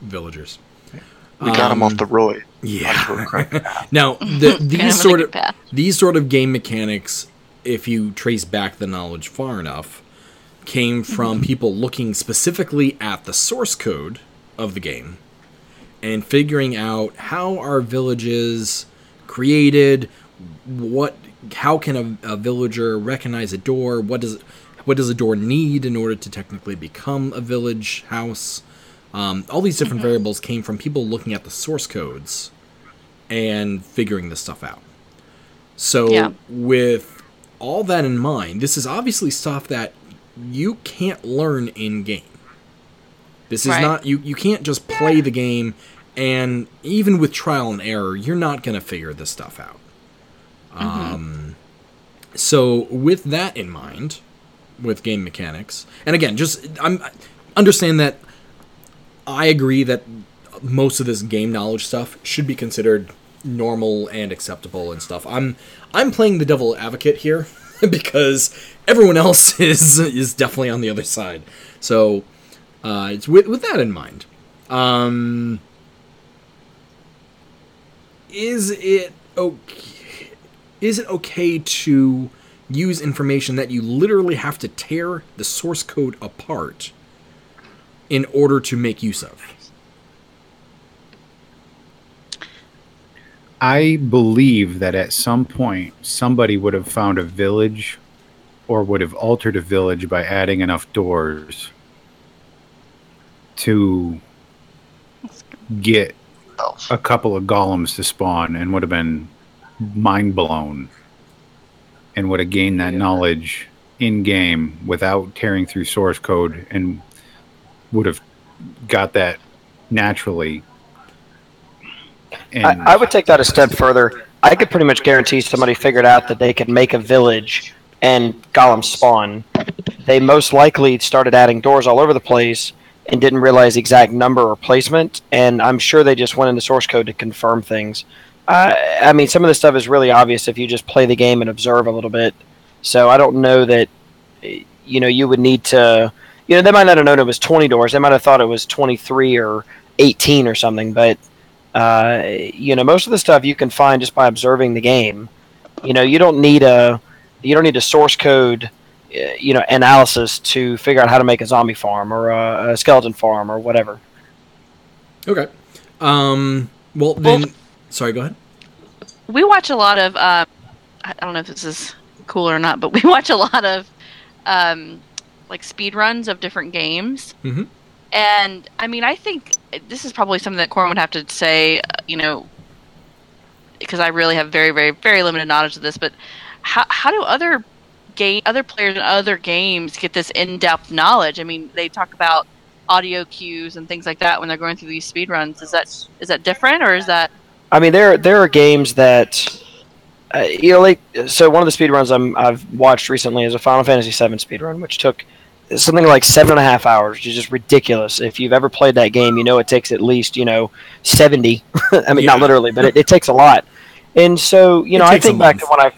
villagers. We got them off the roid. Yeah. Now, these sort of game mechanics, if you trace back the knowledge far enough, came from people looking specifically at the source code of the game and figuring out how are villages created, how can a villager recognize a door, what does a door need in order to technically become a village house. All these different variables came from people looking at the source codes and figuring this stuff out. So with all that in mind, this is obviously stuff that you can't learn in-game. This is not... You can't just play the game, and even with trial and error, you're not going to figure this stuff out. So with that in mind, with game mechanics, and again, understand that I agree that most of this game knowledge stuff should be considered normal and acceptable and stuff. I'm playing the devil advocate here because everyone else is definitely on the other side. So it's with that in mind. Is it okay to use information that you literally have to tear the source code apart in order to make use of? I believe that at some point somebody would have found a village or would have altered a village by adding enough doors to get a couple of golems to spawn and would have been mind blown and would have gained that knowledge in game without tearing through source code and would have got that naturally. And I would take that a step further. I could pretty much guarantee somebody figured out that they could make a village and golems spawn. They most likely started adding doors all over the place and didn't realize the exact number or placement, and I'm sure they just went into source code to confirm things. I mean, some of this stuff is really obvious if you just play the game and observe a little bit. So I don't know that, you would need to... they might not have known it was 20 doors. They might have thought it was 23 or 18 or something, but... most of the stuff you can find just by observing the game. You don't need a source code, analysis to figure out how to make a zombie farm or a skeleton farm or whatever. Okay. Well, then, sorry, go ahead. We watch a lot of. I don't know if this is cool or not, but we watch a lot of speed runs of different games. Mm-hmm. And, I mean, I think this is probably something that Corin would have to say, because I really have very, very, very limited knowledge of this, but how do other players in other games get this in-depth knowledge? I mean, they talk about audio cues and things like that when they're going through these speed runs. Is that different, or is that... I mean, there are games that... so one of the speed runs I've watched recently is a Final Fantasy VII speed run, which took... something like 7.5 hours, which is just ridiculous. If you've ever played that game, it takes at least, 70. I mean, not literally, but it takes a lot. And so, I think back to when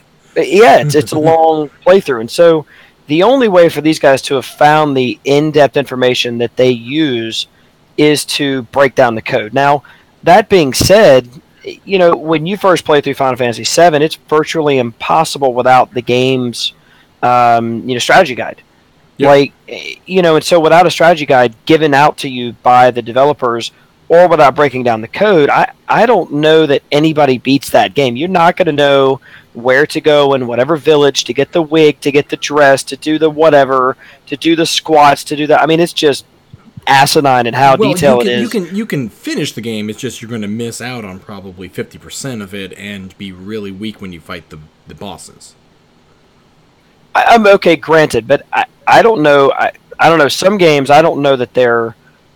it's a long playthrough. And so the only way for these guys to have found the in-depth information that they use is to break down the code. Now, that being said, when you first play through Final Fantasy VII, it's virtually impossible without the game's, strategy guide. Yep. And so without a strategy guide given out to you by the developers, or without breaking down the code, I don't know that anybody beats that game. You're not going to know where to go in whatever village to get the wig, to get the dress, to do the whatever, to do the squats, to do that. I mean, it's just asinine in how detailed it is. You can finish the game. It's just you're going to miss out on probably 50% of it and be really weak when you fight the bosses. I'm okay, granted, but I don't know. I don't know. Some games, I don't know that they're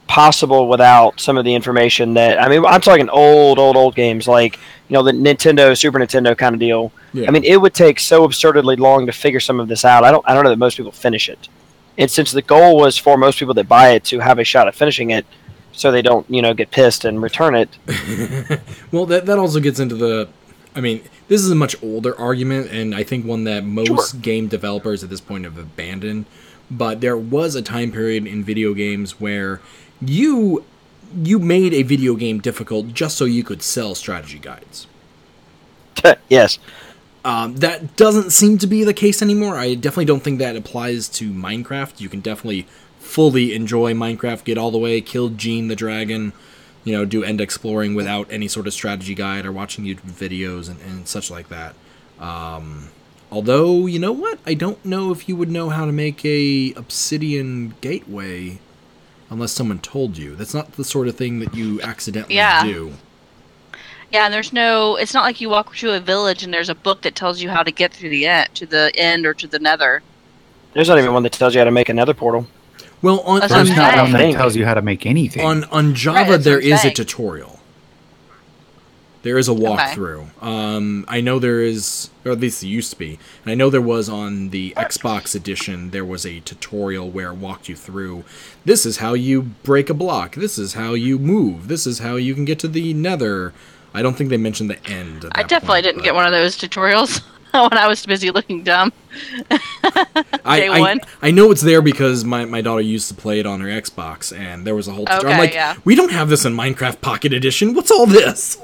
possible without some of the information that, I'm talking old games like, the Nintendo, Super Nintendo kind of deal. Yeah. It would take so absurdly long to figure some of this out. I don't know that most people finish it. And since the goal was for most people that buy it to have a shot at finishing it, so they don't, get pissed and return it. Well, that also gets into this is a much older argument, and I think one that most game developers at this point have abandoned. But there was a time period in video games where you made a video game difficult just so you could sell strategy guides. Yes. That doesn't seem to be the case anymore. I definitely don't think that applies to Minecraft. You can definitely fully enjoy Minecraft, get all the way, kill Gene the Dragon, do end exploring without any sort of strategy guide or watching YouTube videos and such like that. Although, you know what? I don't know if you would know how to make a obsidian gateway unless someone told you. That's not the sort of thing that you accidentally do. Yeah, and it's not like you walk through a village and there's a book that tells you how to get through the end or to the nether. There's not even one that tells you how to make a nether portal. Well, there's not one that tells you how to make anything. On Java, there is a tutorial. There is a walkthrough. I know there is, or at least it used to be. And I know there was on the Xbox edition, there was a tutorial where it walked you through, this is how you break a block, this is how you move, this is how you can get to the nether. I don't think they mentioned the end. I definitely didn't get one of those tutorials when I was busy looking dumb. I know it's there because my daughter used to play it on her Xbox, and there was a whole tutorial. I'm like, we don't have this in Minecraft Pocket Edition. What's all this?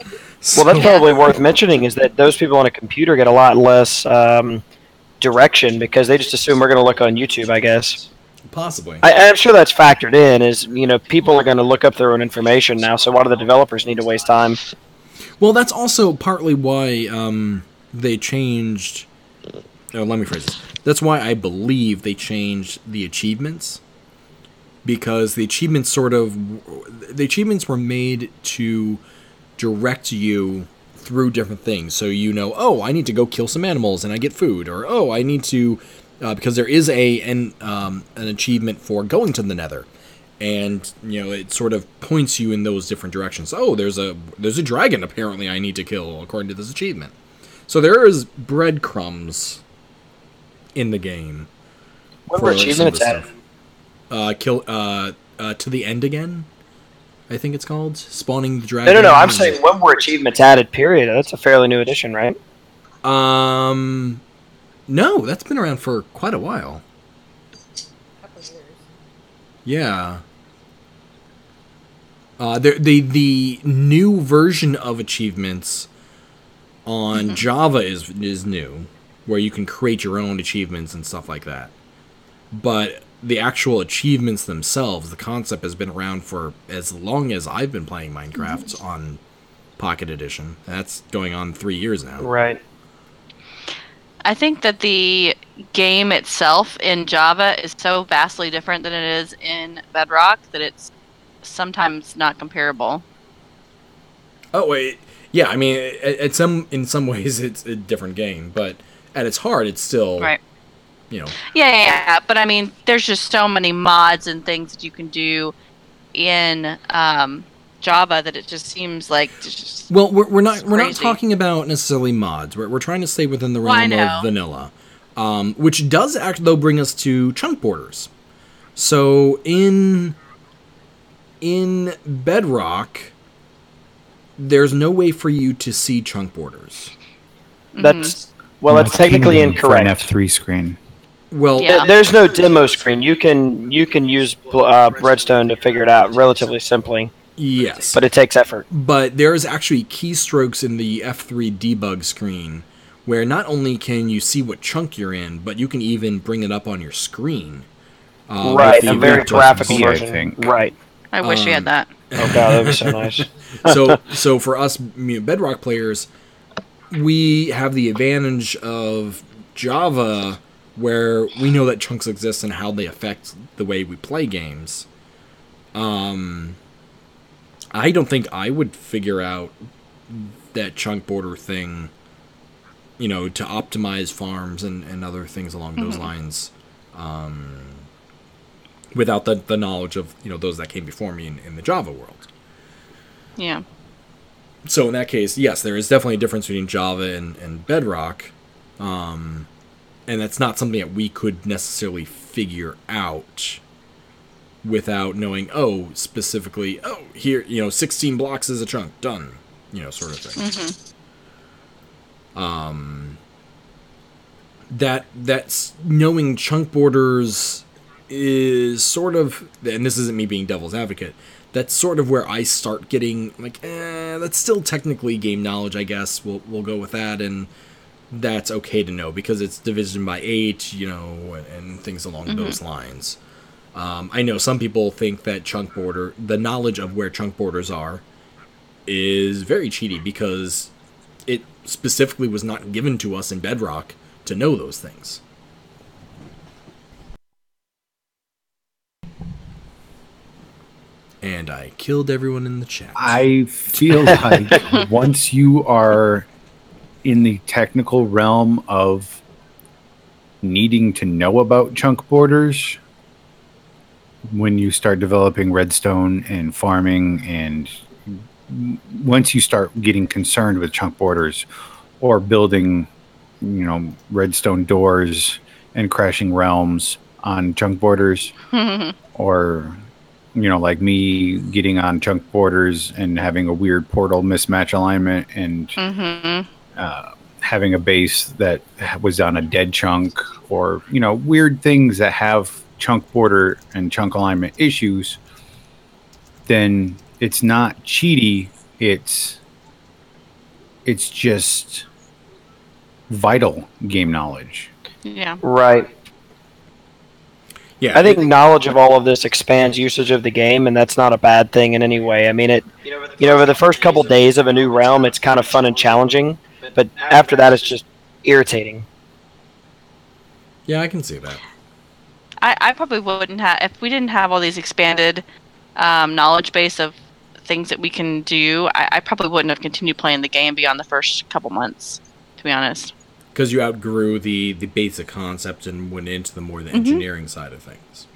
Well, that's probably worth mentioning, is that those people on a computer get a lot less direction because they just assume we're going to look on YouTube, I guess. Possibly. I'm sure that's factored in, is, people are going to look up their own information now, so why do the developers need to waste time? Well, that's also partly why they changed... let me phrase this. That's why I believe they changed the achievements. Because the achievements were made to direct you through different things. So I need to go kill some animals and I get food. Or, I need to... because there is an achievement for going to the nether. And, it sort of points you in those different directions. Oh, there's a dragon apparently I need to kill according to this achievement. So there is breadcrumbs in the game. What were achievements added? Kill to the end again, I think it's called. Spawning the dragon. No, I'm saying when were achievements added, period. That's a fairly new addition, right? No, that's been around for quite a while. Yeah. The new version of achievements on Java is new, where you can create your own achievements and stuff like that. But the actual achievements themselves, the concept has been around for as long as I've been playing Minecraft on Pocket Edition. That's going on 3 years now. Right. I think that the game itself in Java is so vastly different than it is in Bedrock that it's sometimes not comparable. Oh, wait. Yeah, in some ways it's a different game, but at its heart it's still... Right. Yeah, but there's just so many mods and things that you can do in Java that it just seems like we're not talking about necessarily mods. We're trying to stay within the realm of vanilla, which does actually though bring us to chunk borders. So in Bedrock, there's no way for you to see chunk borders. That's technically incorrect. For an F3 screen. Well, Yeah. There's no demo screen. You can use Redstone to figure it out relatively simply, yes. but it takes effort. But there's actually keystrokes in the F3 debug screen where not only can you see what chunk you're in, but you can even bring it up on your screen. Right, with a the very vector graphical B, I version. think. Right. I wish we had that. Oh god, that would be so nice. So for us Bedrock players, we have the advantage of Java, where we know that chunks exist and how they affect the way we play games. I don't think I would figure out that chunk border thing, to optimize farms and other things along those lines, without the knowledge of those that came before me in the Java world. Yeah. So in that case, yes, there is definitely a difference between Java and Bedrock, and that's not something that we could necessarily figure out without knowing, specifically, here, 16 blocks is a chunk, done, sort of thing. That's knowing chunk borders is sort of, and this isn't me being devil's advocate, that's sort of where I start getting like, that's still technically game knowledge, I guess. We'll go with that, and that's okay to know because it's division by 8, and things along those lines. I know some people think that the knowledge of where chunk borders are, is very cheaty because it specifically was not given to us in Bedrock to know those things. And I killed everyone in the chat. I feel like once you are in the technical realm of needing to know about chunk borders, when you start developing redstone and farming, and once you start getting concerned with chunk borders or building, redstone doors and crashing realms on chunk borders, or like me getting on chunk borders and having a weird portal mismatch alignment and having a base that was on a dead chunk, or weird things that have chunk border and chunk alignment issues, then it's not cheaty. It's just vital game knowledge. Yeah. Right. Yeah, I think knowledge of all of this expands usage of the game, and that's not a bad thing in any way. I mean, over the first couple days of a new realm, it's kind of fun and challenging, but after that, it's just irritating. Yeah, I can see that. I probably wouldn't have, if we didn't have all these expanded knowledge base of things that we can do, I probably wouldn't have continued playing the game beyond the first couple months, to be honest. Because you outgrew the basic concept and went into the more the engineering side of things.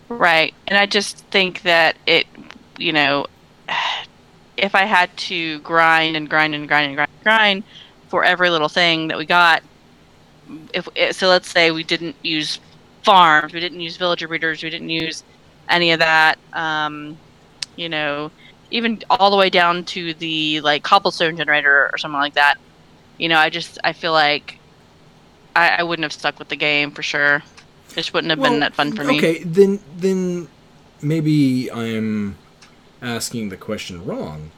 Right. And I just think that it, if I had to grind for every little thing that we got, so let's say we didn't use farms, we didn't use villager breeders, we didn't use any of that, even all the way down to the cobblestone generator or something like that. I feel like I wouldn't have stuck with the game for sure. It just wouldn't have been that fun for me. Okay, then maybe I'm asking the question wrong.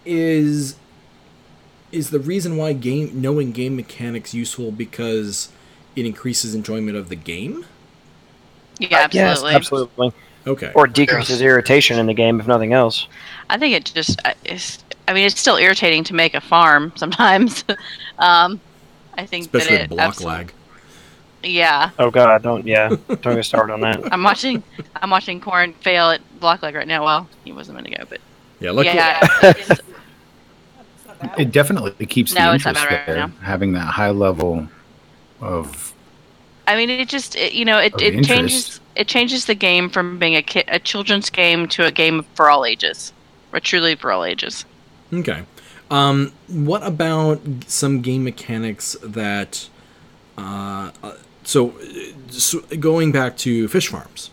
Is the reason why knowing game mechanics useful because it increases enjoyment of the game? Yeah, absolutely. Yes, absolutely. Okay. Or decreases irritation in the game, if nothing else. I think it just is. I mean, it's still irritating to make a farm sometimes. I think especially that with block lag. Yeah. Oh god, don't get started on that. I'm watching Corn fail at block lag right now. Well, he wasn't going to go, but yeah, luckily. Yeah. It definitely keeps the it's not interest bad right there, now. having that high level of. I mean, it changes the game from being a children's game to a game for all ages, or truly for all ages. Okay. What about some game mechanics that, so going back to fish farms,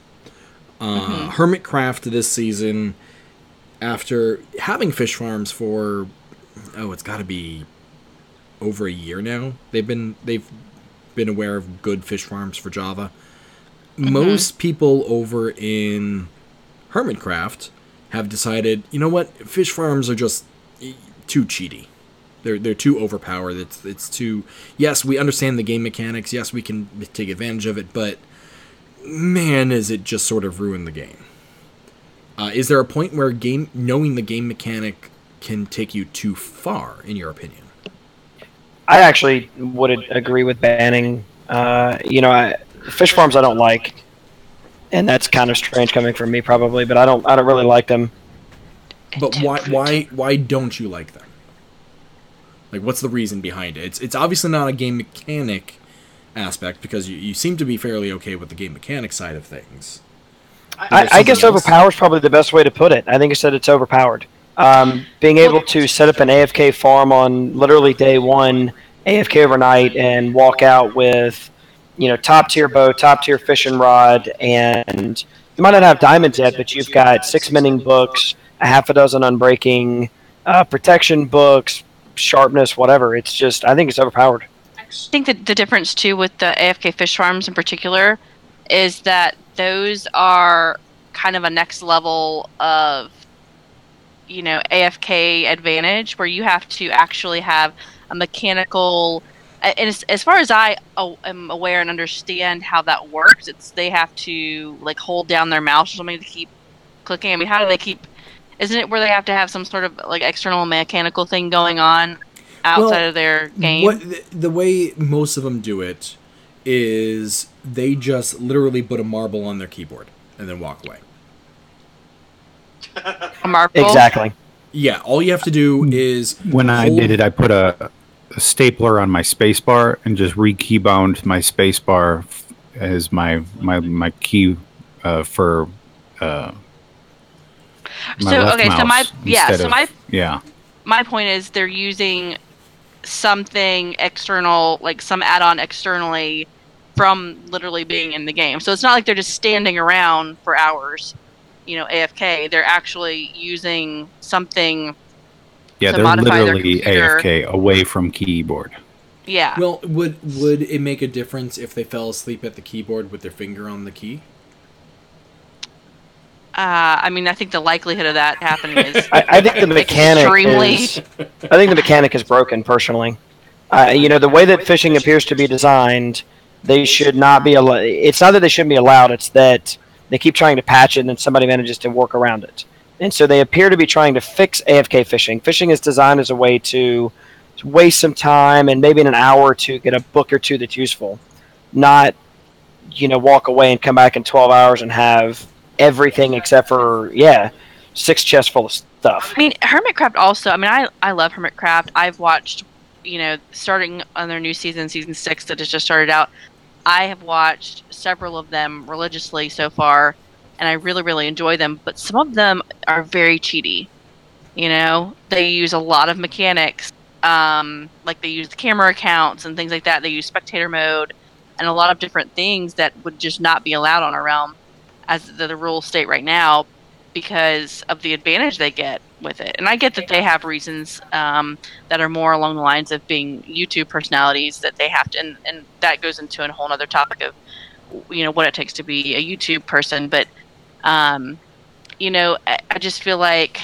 Hermitcraft this season, after having fish farms for, it's got to be over a year now. They've been aware of good fish farms for Java. Most people over in Hermitcraft have decided, you know what, fish farms are just too cheaty. They're too overpowered. It's too. Yes, we understand the game mechanics. Yes, we can take advantage of it, but man, is it just sort of ruined the game. Is there a point where knowing the game mechanic can take you too far, in your opinion? I actually would agree with banning. Fish farms I don't like, and that's kind of strange coming from me probably, but I don't really like them. But why don't you like them? Like, what's the reason behind it? It's obviously not a game mechanic aspect, because you seem to be fairly okay with the game mechanic side of things. I guess overpowered is probably the best way to put it. I think I said it's overpowered. Being able to set up an AFK farm on literally day one, AFK overnight, and walk out with, top tier bow, top tier fishing rod, and you might not have diamonds yet, but you've got 6 mending books, a half a dozen unbreaking, protection books, sharpness, whatever. It's just, I think it's overpowered. I think that the difference too with the AFK fish farms in particular is that those are kind of a next level of, AFK advantage, where you have to actually have a mechanical. And as far as I am aware and understand how that works, they have to hold down their mouse or something to keep clicking. I mean, how do they keep? Isn't it where they have to have some sort of external mechanical thing going on outside of their game? The way most of them do it is they just literally put a marble on their keyboard and then walk away. A marble? Exactly. Yeah, all you have to do is... When I did it, I put a stapler on my spacebar and just re-keybound my spacebar as my key for... My point is they're using something external, like some add-on externally from literally being in the game. So it's not like they're just standing around for hours, AFK. They're actually using something. Yeah, to they're modify literally their AFK away from keyboard. Yeah. Well, would it make a difference if they fell asleep at the keyboard with their finger on the key? I think the likelihood of that happening is. I think the mechanic I think the mechanic is broken. Personally, the way that fishing appears to be designed, they should not be. It's not that they shouldn't be allowed. It's that they keep trying to patch it, and then somebody manages to work around it. And so they appear to be trying to fix AFK fishing. Fishing is designed as a way to waste some time and maybe in an hour or two get a book or two that's useful, not walk away and come back in 12 hours and have everything except for 6 chests full of stuff. I mean, Hermitcraft also. I mean, I love Hermitcraft. I've watched, starting on their new season 6 that has just started out. I have watched several of them religiously so far, and I really, really enjoy them. But some of them are very cheaty. They use a lot of mechanics, like they use camera accounts and things like that. They use spectator mode and a lot of different things that would just not be allowed on a realm as the rules state right now, because of the advantage they get with it. And I get that they have reasons that are more along the lines of being YouTube personalities that they have to, and that goes into a whole other topic of, what it takes to be a YouTube person. But, I just feel like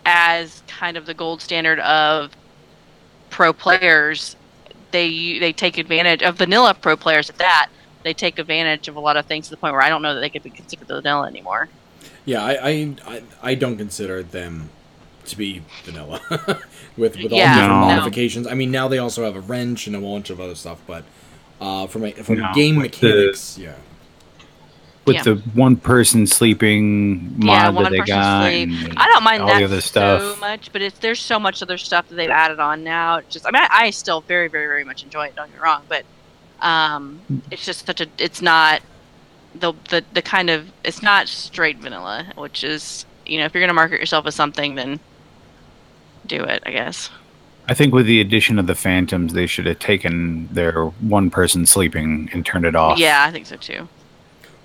as kind of the gold standard of pro players, they take advantage of vanilla pro players at that. They take advantage of a lot of things to the point where I don't know that they could be considered vanilla anymore. Yeah, I don't consider them to be vanilla with all different modifications. I mean, now they also have a wrench and a bunch of other stuff, but from game mechanics, With the one person sleeping mod that they got, I don't mind all that the other stuff so much, but there's so much other stuff that they've added on now. It's just, I still very, very, very much enjoy it. Don't get me wrong, but it's just it's not the kind of, it's not straight vanilla, which is, if you're gonna market yourself as something, then do it, I guess. I think with the addition of the Phantoms, they should have taken their one person sleeping and turned it off. Yeah, I think so too.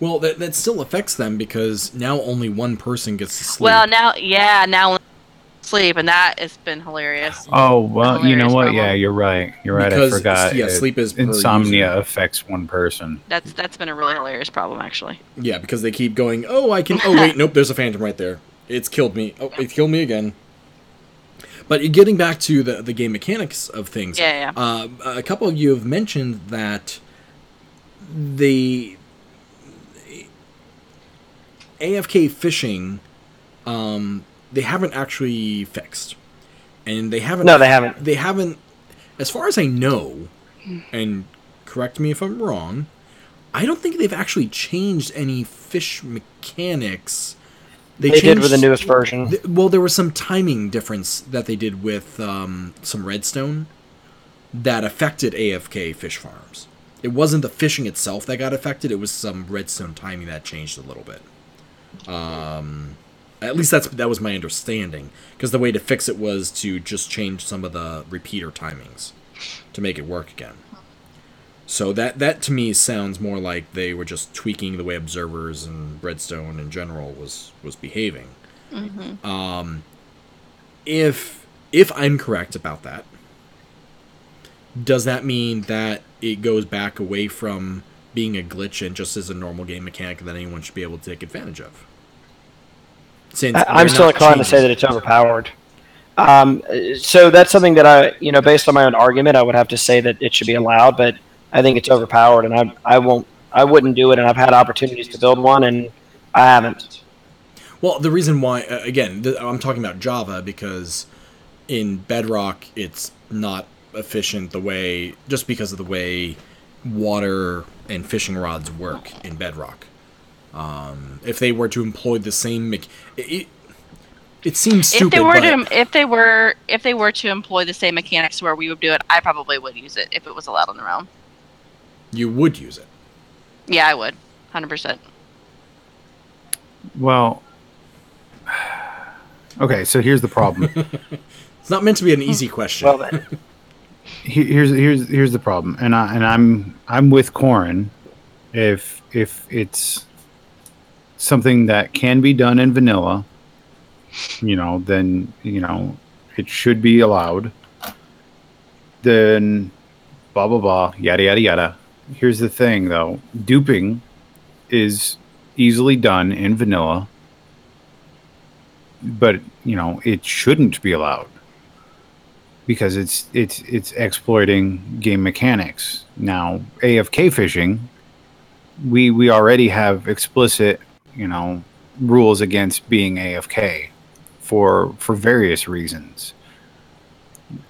Well, that still affects them because now only one person gets to sleep. Well, now sleep, and that has been hilarious. Oh, well, you know Hilarious what? problem. Yeah, you're right. You're right. Because, I forgot. yeah, sleep is per insomnia user. affects one person. That's been a really hilarious problem, actually. Yeah, because they keep going, oh, I can... Oh, wait, nope, there's a phantom right there. It's killed me. Oh, it killed me again. But getting back to the game mechanics of things, Yeah. A couple of you have mentioned that the AFK fishing, they haven't actually fixed. And they haven't... No, they haven't. They haven't, as far as I know, and correct me if I'm wrong, I don't think they've actually changed any fish mechanics. They did with the newest version. Well, there was some timing difference that they did with some redstone that affected AFK fish farms. It wasn't the fishing itself that got affected, it was some redstone timing that changed a little bit. At least that was my understanding, because the way to fix it was to just change some of the repeater timings to make it work again. So that to me sounds more like they were just tweaking the way observers and redstone in general was behaving. Mm-hmm. If I'm correct about that, does that mean that it goes back away from being a glitch and just as a normal game mechanic that anyone should be able to take advantage of? Since I'm still inclined to say that it's overpowered. So that's something that I, based on my own argument, I would have to say that it should be allowed, but I think it's overpowered, and I wouldn't do it, and I've had opportunities to build one, and I haven't. Well, the reason why, again, I'm talking about Java because in Bedrock it's not efficient just because of the way water and fishing rods work in Bedrock. If they were to employ the same, it seems stupid. If they were to employ the same mechanics where we would do it, I probably would use it if it was allowed on the realm. You would use it. Yeah, I would, 100%. Well, okay. So here's the problem. It's not meant to be an easy question. Well, then. Here's the problem, and I'm with Corin. If it's something that can be done in vanilla, then it should be allowed. Then blah blah blah, yada yada yada. Here's the thing, though: duping is easily done in vanilla, but it shouldn't be allowed because it's exploiting game mechanics. Now, AFK fishing, we already have explicit rules against being AFK for various reasons.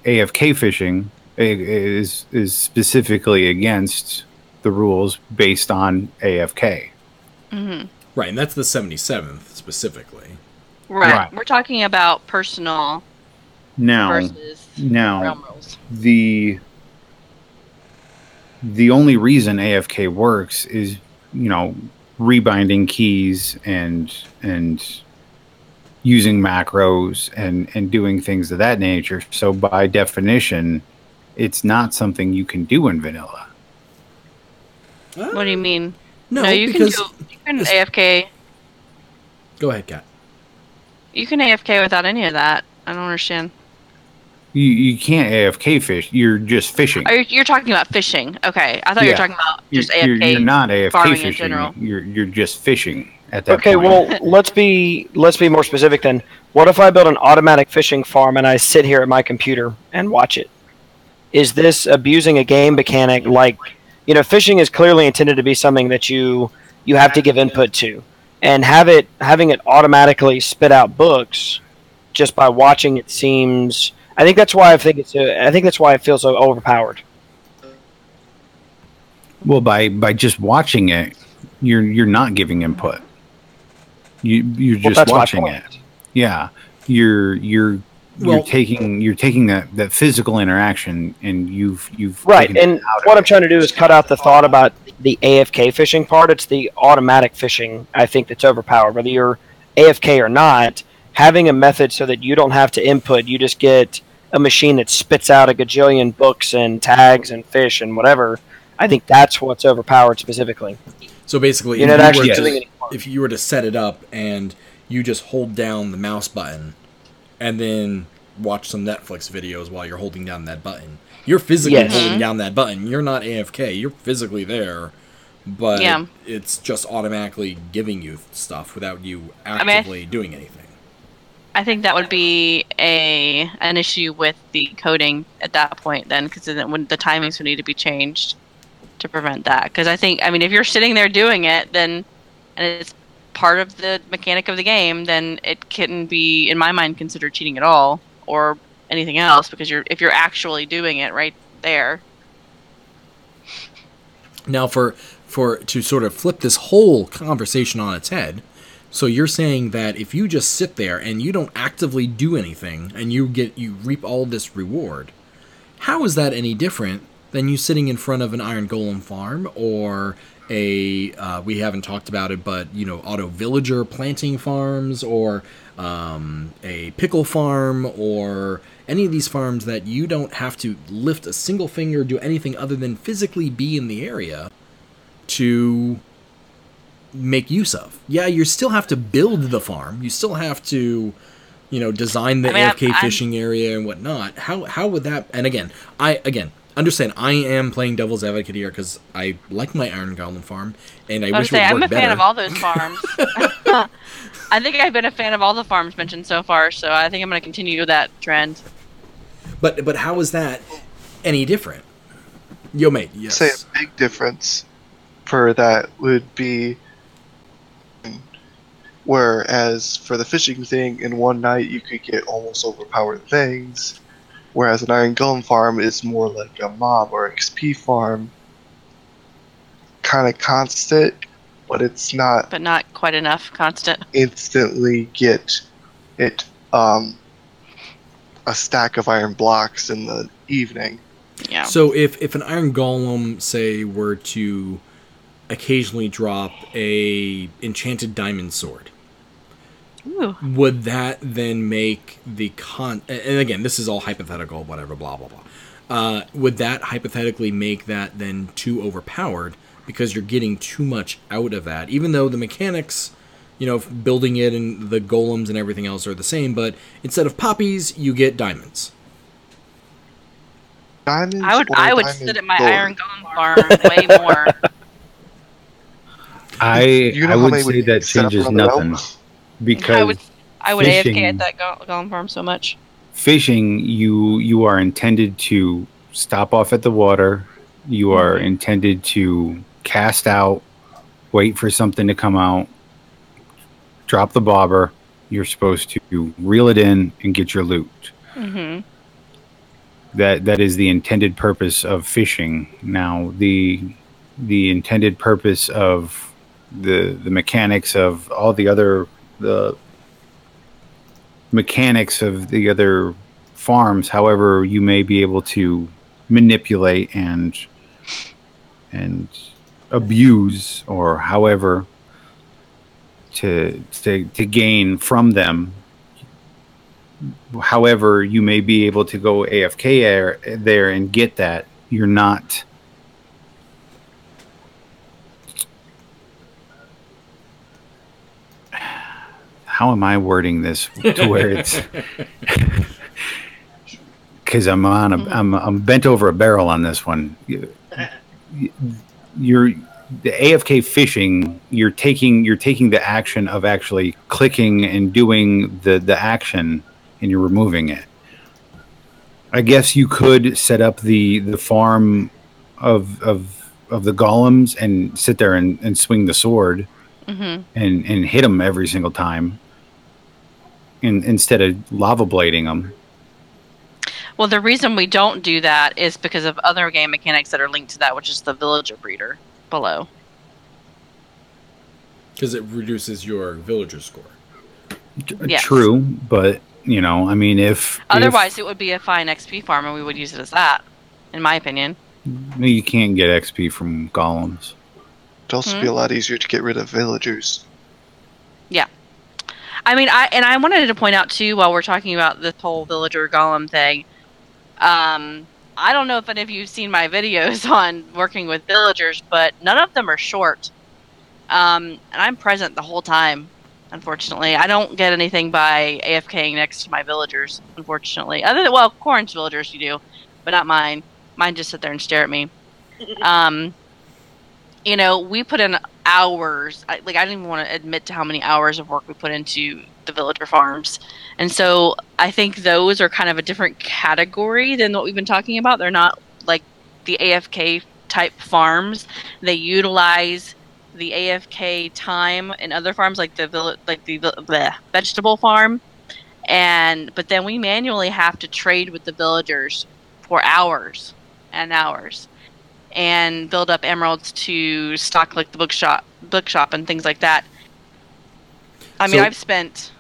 AFK fishing is specifically against the rules based on AFK. Mm-hmm. Right, and that's the 77th specifically. Right. We're talking about personal versus realm rules. The only reason AFK works is rebinding keys and using macros and doing things of that nature. So by definition, it's not something you can do in vanilla. What do you mean? No, you because can AFK. Go ahead, Kat. You can AFK without any of that. I don't understand. You can't AFK fish. You're just fishing. You're talking about fishing. Okay, I thought you were talking about just AFK. You're not AFK farming fishing. In general. You're just fishing at that Okay, point. well, let's be more specific then. What if I build an automatic fishing farm and I sit here at my computer and watch it? Is this abusing a game mechanic? Like, fishing is clearly intended to be something that you have to give input to, and having it automatically spit out books just by watching it seems. I think that's why it feels so overpowered. Well, by just watching it, you're not giving input. You're just watching it. Yeah, you're taking that physical interaction and you've right. And what I'm trying to do is cut out the thought about the AFK fishing part. It's the automatic fishing, I think, that's overpowered. Whether you're AFK or not, having a method so that you don't have to input, you just get a machine that spits out a gajillion books and tags and fish and whatever. I think that's what's overpowered specifically. So basically, if you were to set it up and you just hold down the mouse button and then watch some Netflix videos while you're holding down that button. You're physically Yes. holding down that button. You're not AFK. You're physically there, but Yeah. it's just automatically giving you stuff without you actively doing anything. I think that would be an issue with the coding at that point then, because then when the timings would need to be changed to prevent that. Because I mean, if you're sitting there doing it, then and it's part of the mechanic of the game, then it couldn't be, in my mind, considered cheating at all or anything else, because if you're actually doing it right there. Now, for to sort of flip this whole conversation on its head, so you're saying that if you just sit there and you don't actively do anything and you reap all this reward, how is that any different than you sitting in front of an Iron Golem farm or we haven't talked about it, but auto villager planting farms or a pickle farm or any of these farms that you don't have to lift a single finger, do anything other than physically be in the area to make use of. Yeah, you still have to build the farm. You still have to, design the AFK fishing area and whatnot. How would that? And again, understand. I am playing devil's advocate here because I like my Iron Golem farm, and I wish it would work I'm a better. fan of all those farms. I think I've been a fan of all the farms mentioned so far, so I think I'm going to continue that trend. But how is that any different? Yo, mate. Yes. Say a big difference for that would be, whereas for the fishing thing, in one night you could get almost overpowered things, whereas an Iron Golem farm is more like a mob or XP farm, kind of constant, but it's not. But not quite enough constant. Instantly get it a stack of iron blocks in the evening. Yeah. So if an Iron Golem, say, were to occasionally drop a enchanted diamond sword, Ooh. would that then make the and again, this is all hypothetical, whatever, blah, blah, blah. Would that hypothetically make that then too overpowered because you're getting too much out of that? Even though the mechanics, building it and the golems and everything else are the same, but instead of poppies, you get diamonds. Diamonds I would diamond sit at my gold? Iron Golem farm way more. You know I how would many say would that set up changes around the nothing realm? because I would fishing, AFK at that Golem farm so much. fishing, you are intended to stop off at the water. You are intended to cast out, wait for something to come out, drop the bobber. You're supposed to reel it in and get your loot. Mm-hmm. That is the intended purpose of fishing. Now, the intended purpose of the mechanics of all the mechanics of the other farms, however, you may be able to manipulate and abuse, or however to gain from them. However, you may be able to go AFK there and get that. You're not. How am I wording this to where it's? Because I'm bent over a barrel on this one. You're the AFK fishing. You're taking the action of actually clicking and doing the action, and you're removing it. I guess you could set up the farm of the golems and sit there and swing the sword and hit them every single time, instead of lava blading them. Well, the reason we don't do that is because of other game mechanics that are linked to that, which is the villager breeder below. Because it reduces your villager score. Yes. True, but if Otherwise, it would be a fine XP farm, and we would use it as that, in my opinion. you can't get XP from golems. It'd also be a lot easier to get rid of villagers. Yeah. I mean, I wanted to point out, too, while we're talking about this whole villager golem thing, I don't know if any of you have seen my videos on working with villagers, but none of them are short. And I'm present the whole time. unfortunately. I don't get anything by AFKing next to my villagers, unfortunately. Other than, well, Corrin's villagers you do, but not mine. Mine just sit there and stare at me. You know, we put in hours. I don't even want to admit to how many hours of work we put into the villager farms. And so I think those are kind of a different category than what we've been talking about. They're not like the AFK type farms. They utilize the AFK time in other farms, like the vegetable farm, but then we manually have to trade with the villagers for hours and hours, and build up emeralds to stock like the bookshop and things like that. I mean, I've spent.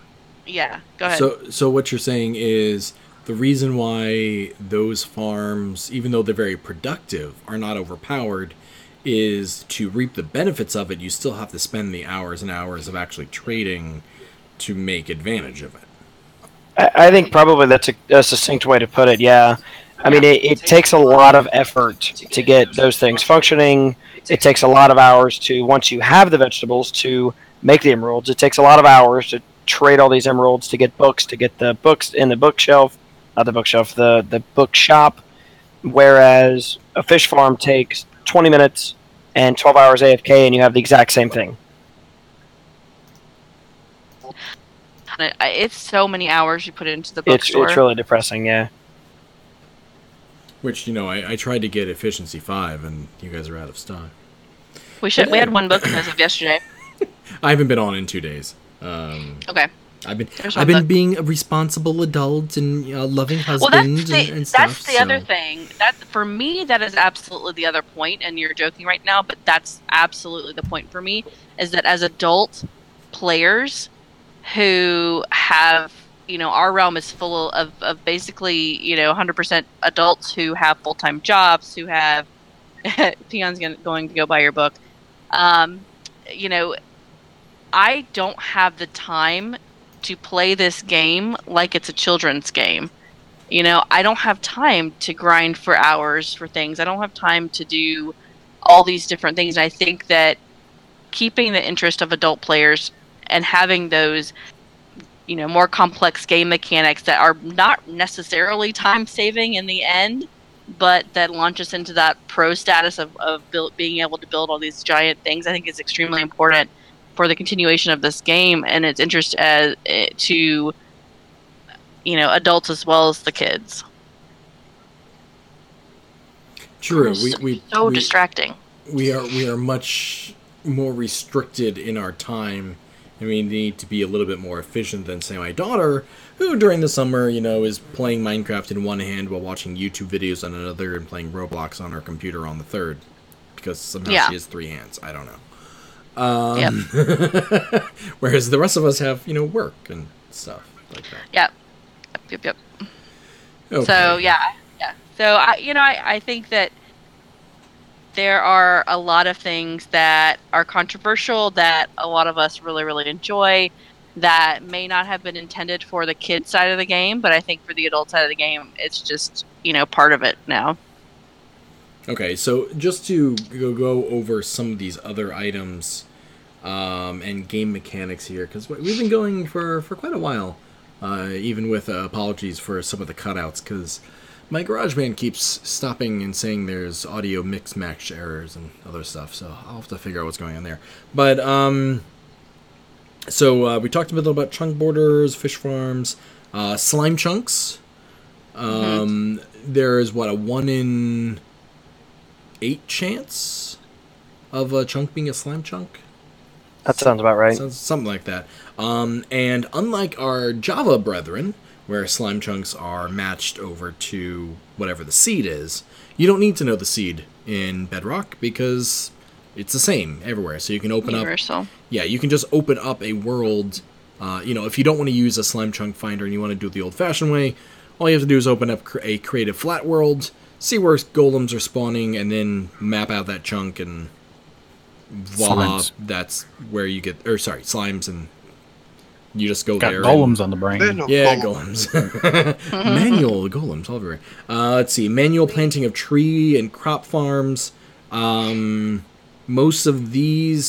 Yeah, go ahead. So what you're saying is the reason why those farms, even though they're very productive, are not overpowered is to reap the benefits of it, you still have to spend the hours and hours of actually trading to make advantage of it. I think probably that's a succinct way to put it, yeah. I mean, it takes a lot of effort to get those things functioning. It takes a lot of hours to, once you have the vegetables, to make the emeralds. It takes a lot of hours to trade all these emeralds, to get books, to get the books in the bookshelf, not the bookshelf, the bookshop, whereas a fish farm takes 20 minutes and 12 hours AFK, and you have the exact same thing. It's so many hours you put into the bookstore. It's really depressing, yeah. Which, you know, I tried to get Efficiency 5, and you guys are out of stock. We had one book as of yesterday. I haven't been on in 2 days. Okay. I've been being a responsible adult and loving husband and stuff. That's the other thing. That for me, that is absolutely the other point. And you're joking right now, but that's absolutely the point for me. Is that as adult players who have, you know, our realm is full of basically, you know, 100% adults who have full-time jobs, who have Peon's going to go buy your book. You know, I don't have the time to play this game like it's a children's game. You know, I don't have time to grind for hours for things. I don't have time to do all these different things. And I think that keeping the interest of adult players and having those, you know, more complex game mechanics that are not necessarily time-saving in the end, but that launch us into that pro status of being able to build all these giant things, I think is extremely important for the continuation of this game and its interest to, you know, adults as well as the kids. True. We distracting. We are much more restricted in our time, and we need to be a little bit more efficient than, say, my daughter, who during the summer, you know, is playing Minecraft in one hand while watching YouTube videos on another and playing Roblox on her computer on the third, because somehow she has 3 hands. I don't know. Whereas the rest of us have, you know, work and stuff like that. Yep. Okay. So yeah. So I think that there are a lot of things that are controversial that a lot of us really, really enjoy that may not have been intended for the kid side of the game, but I think for the adult side of the game, it's just, you know, part of it now. Okay, so just to go over some of these other items and game mechanics here, because we've been going for quite a while, even with apologies for some of the cutouts, because my GarageBand keeps stopping and saying there's audio mix-match errors and other stuff, so I'll have to figure out what's going on there. But, so we talked a little about chunk borders, fish farms, slime chunks. There's, a 1 in 8 chance of a chunk being a slime chunk? That sounds about right. Something like that. And unlike our Java brethren, where slime chunks are matched over to whatever the seed is, you don't need to know the seed in Bedrock because it's the same everywhere. So you can open Universal. Yeah, you can just open up a world. If you don't want to use a slime chunk finder and you want to do it the old-fashioned way, all you have to do is open up a creative flat world, see where golems are spawning, and then map out that chunk, and voila, that's where you get... slimes, and you just go there. Got golems on the brain. Yeah, golems. Manual golems, all over. Let's see, manual planting of tree and crop farms. Most of these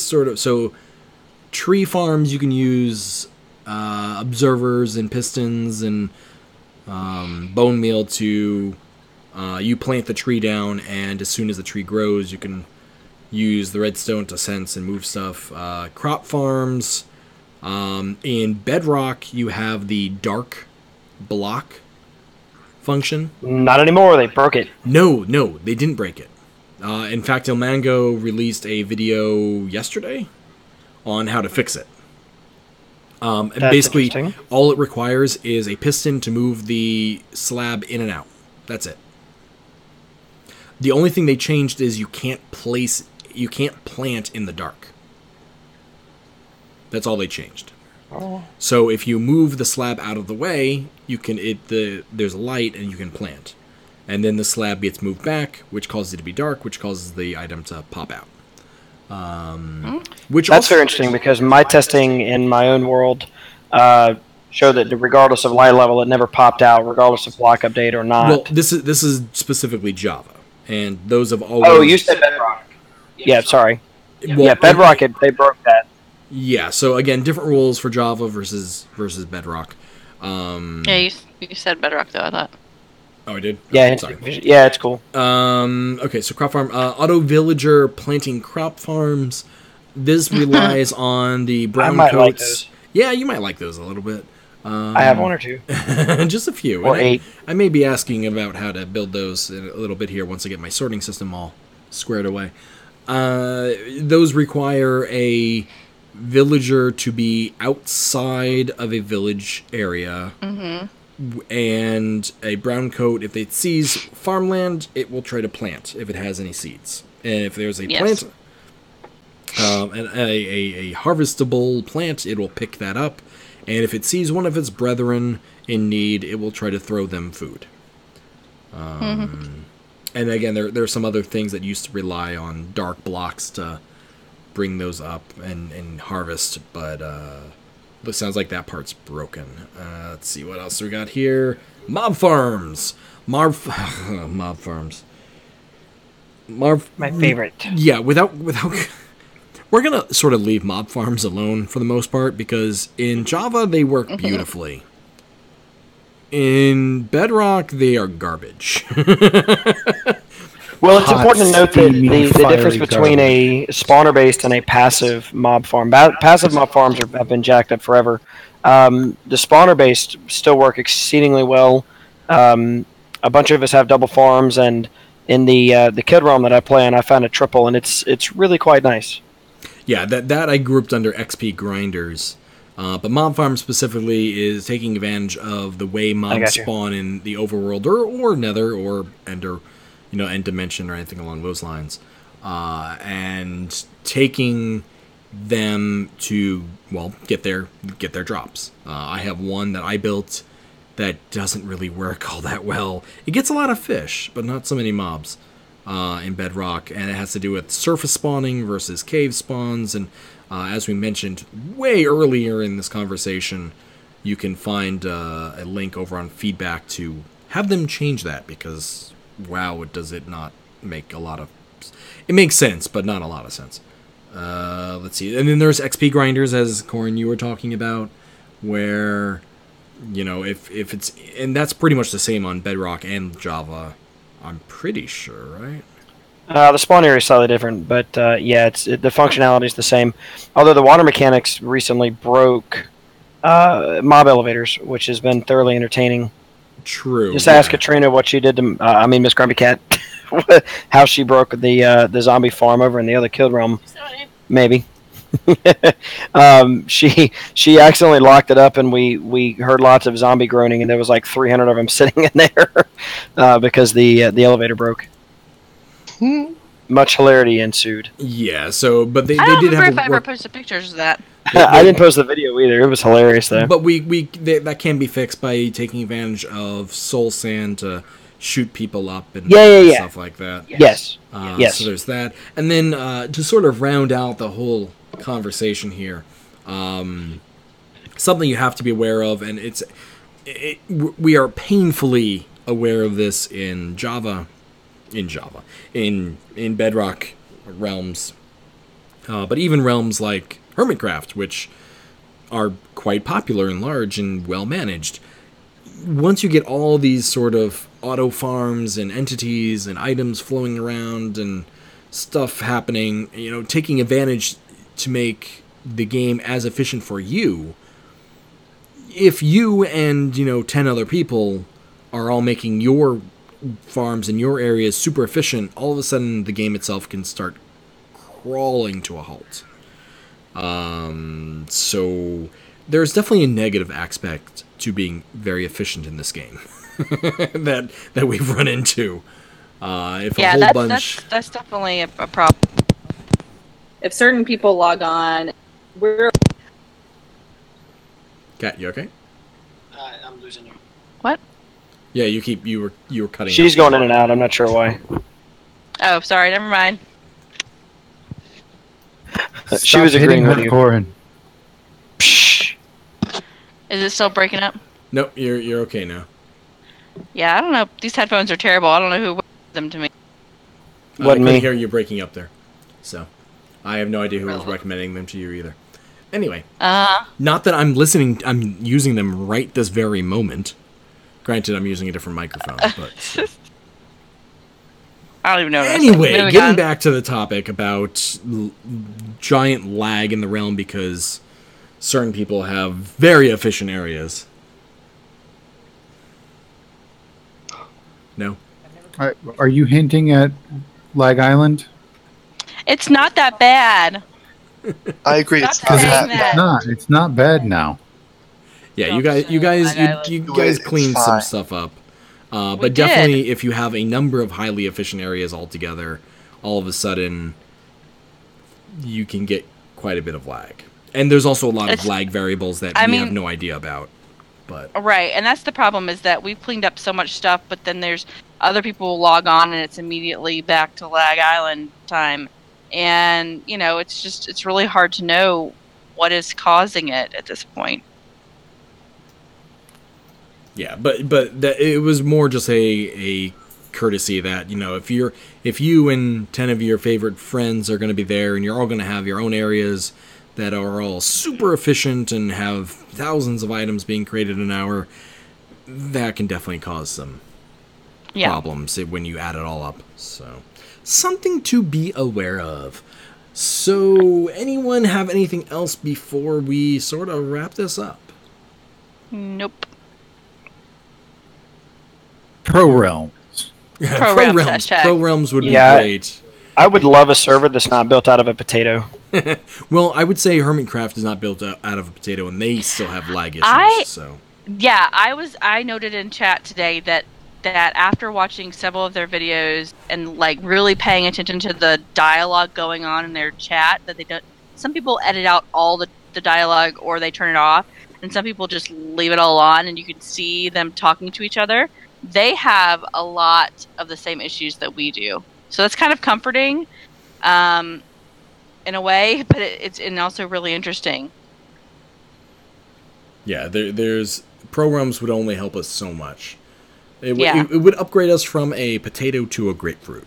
tree farms, you can use observers and pistons and bone meal to you plant the tree down, and as soon as the tree grows, you can use the redstone to sense and move stuff. Crop farms. In Bedrock, you have the dark block function. Not anymore. They broke it. No, they didn't break it. In fact, Ilmango released a video yesterday on how to fix it. And That's basically, interesting. all it requires is a piston to move the slab in and out. That's it. The only thing they changed is you can't plant in the dark. That's all they changed. Oh. So if you move the slab out of the way, you can there's a light and you can plant. And then the slab gets moved back, which causes it to be dark, which causes the item to pop out. Which That's also, very interesting because my testing in my own world showed that regardless of light level, it never popped out, regardless of block update or not. well, this is specifically Java, and those have always. Oh, you said Bedrock. Yeah, sorry. Well, Yeah, Bedrock, they broke that. Yeah, so again, different rules for Java versus Bedrock. Yeah, you said Bedrock though. I thought. Oh, I did. Yeah, Oh, sorry. yeah, it's cool. Okay, so crop farm, auto villager planting crop farms. This relies on the brown might coats. like those. Yeah, you might like those a little bit. I have one or two. Just a few. Or And 8. I may be asking about how to build those in a little bit here once I get my sorting system all squared away. Those require a villager to be outside of a village area. And a brown coat, if it sees farmland, it will try to plant if it has any seeds. And if there's a plant, and a harvestable plant, it will pick that up. And if it sees one of its brethren in need, it will try to throw them food. And again, there are some other things that used to rely on dark blocks to bring those up and harvest, but it sounds like that part's broken. Let's see what else we got here. Mob farms. Mob farms. My favorite. Yeah, without we're gonna sort of leave mob farms alone for the most part because in Java they work beautifully. In Bedrock they are garbage. Well, it's Hot, important to note that steamy, the difference fiery between a spawner-based and a passive mob farm. Passive mob farms have been jacked up forever. The spawner-based still work exceedingly well. A bunch of us have double farms, and in the kid realm that I play in, I found a triple, and it's really quite nice. Yeah, that I grouped under XP grinders. But mob farm specifically is taking advantage of the way mobs spawn in the overworld or nether or ender, end dimension or anything along those lines. And taking them to, get their drops. I have one that I built that doesn't really work all that well. It gets a lot of fish, but not so many mobs in Bedrock, and it has to do with surface spawning versus cave spawns, and as we mentioned way earlier in this conversation, you can find a link over on feedback to have them change that, because, wow, does it not make a lot of... It makes sense, but not a lot of sense. Let's see. And then there's XP grinders, as Corin, you were talking about, where, if it's... And that's pretty much the same on Bedrock and Java, I'm pretty sure, right? The spawn area is slightly different, but the functionality is the same. Although the water mechanics recently broke mob elevators, which has been thoroughly entertaining. True. Just ask Katrina what she did to, Miss Grumpy Cat, how she broke the zombie farm over in the other kill realm. Maybe. She accidentally locked it up, and we heard lots of zombie groaning, and there was like 300 of them sitting in there because the elevator broke. Much hilarity ensued. Yeah, so, but they I don't did remember have if I a ever work, posted pictures of that. I didn't post the video either. It was hilarious though. but that can be fixed by taking advantage of soul sand to shoot people up and stuff like that. Yes. Yes. So there's that, and then to sort of round out the whole conversation here, something you have to be aware of, and we are painfully aware of this in Java, in Bedrock realms. But even realms like Hermitcraft, which are quite popular and large and well managed, once you get all these sort of auto farms and entities and items flowing around and stuff happening, taking advantage to make the game as efficient for you, if you and 10 other people are all making your farms in your areas super efficient, all of a sudden the game itself can start crawling to a halt. So there's definitely a negative aspect to being very efficient in this game that we've run into. If a whole bunch, that's definitely a problem. If certain people log on, we're Kat, you okay? I'm losing you. What? Yeah, you were cutting. She's out. going in and out. I'm not sure why. Oh, sorry. Never mind. She was agreeing with you. Corin. Psh. Is it still breaking up? Nope, you're okay now. Yeah, I don't know. These headphones are terrible. I don't know who gave them to me. I Wasn't couldn't me. hear you breaking up there, so I have no idea who was recommending them to you either. Anyway, not that I'm listening. I'm using them right this very moment. Granted, I'm using a different microphone, but I don't even know. anyway, Moving getting on. back to the topic about giant lag in the realm because certain people have very efficient areas. No? Are you hinting at Lag Island? It's not that bad. I agree. Stop It's not saying that that. It's not bad now. Yeah, Stop you guys saying you Lag guys It's cleaned some fine. stuff up. We But did. definitely, if you have a number of highly efficient areas altogether, all of a sudden, you can get quite a bit of lag. And there's also a lot of It's- lag variables that I we mean- have no idea about. But Right, and that's the problem is that we've cleaned up so much stuff, but then there's other people will log on and it's immediately back to Lag Island time. And, it's really hard to know what is causing it at this point. yeah, but it was more just a courtesy that if you and 10 of your favorite friends are going to be there and you're all going to have your own areas that are all super efficient and have thousands of items being created an hour, that can definitely cause some Yeah. problems when you add it all up. So, something to be aware of. So, anyone have anything else before we sort of wrap this up? Nope. Pro Realms. Pro Realms, hashtag. Pro Realms would Yeah. be great. I would love a server that's not built out of a potato. Well, I would say Hermitcraft is not built out of a potato, and they still have lag issues. So Yeah, I noted in chat today that after watching several of their videos and really paying attention to the dialogue going on in their chat, that they don't. Some people edit out all the dialogue or they turn it off, and some people just leave it all on, and you can see them talking to each other. They have a lot of the same issues that we do, so that's kind of comforting, in a way, but it's also really interesting. yeah, there's Pro Realms would only help us so much. Yeah. It would upgrade us from a potato to a grapefruit.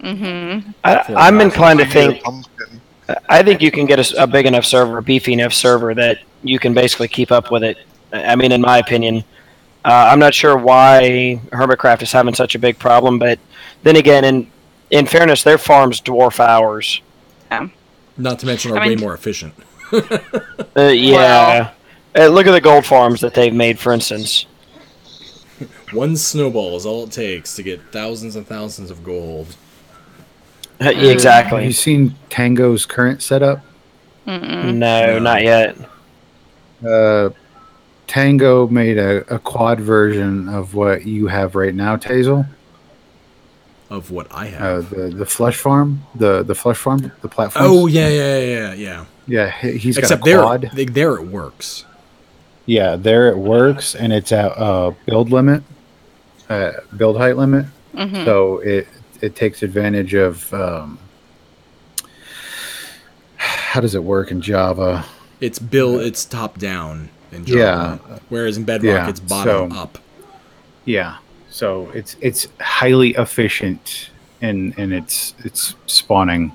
Mm-hmm. I'm inclined to think. Pumpkin. I think you can get a big enough server, a beefy enough server that you can basically keep up with it. I mean, in my opinion, I'm not sure why Hermitcraft is having such a big problem, but then again, in fairness, their farms dwarf ours. Not to mention are way more efficient. Yeah. Look at the gold farms that they've made, for instance. One snowball is all it takes to get thousands and thousands of gold. Have Exactly. you seen Tango's current setup? Mm-mm. No, not yet. Tango made a quad version of what you have right now, Tazel. Of what I have. The flush farm, the flush farm, the platform. Oh yeah. yeah. He's Except got a quad. there it works. Yeah, there it works, and it's at build limit, build height limit. Mhm. So it takes advantage of how does it work in Java? It's top down in Java. Yeah. Whereas in Bedrock Yeah, it's bottom so- up. Yeah, so it's highly efficient in its spawning.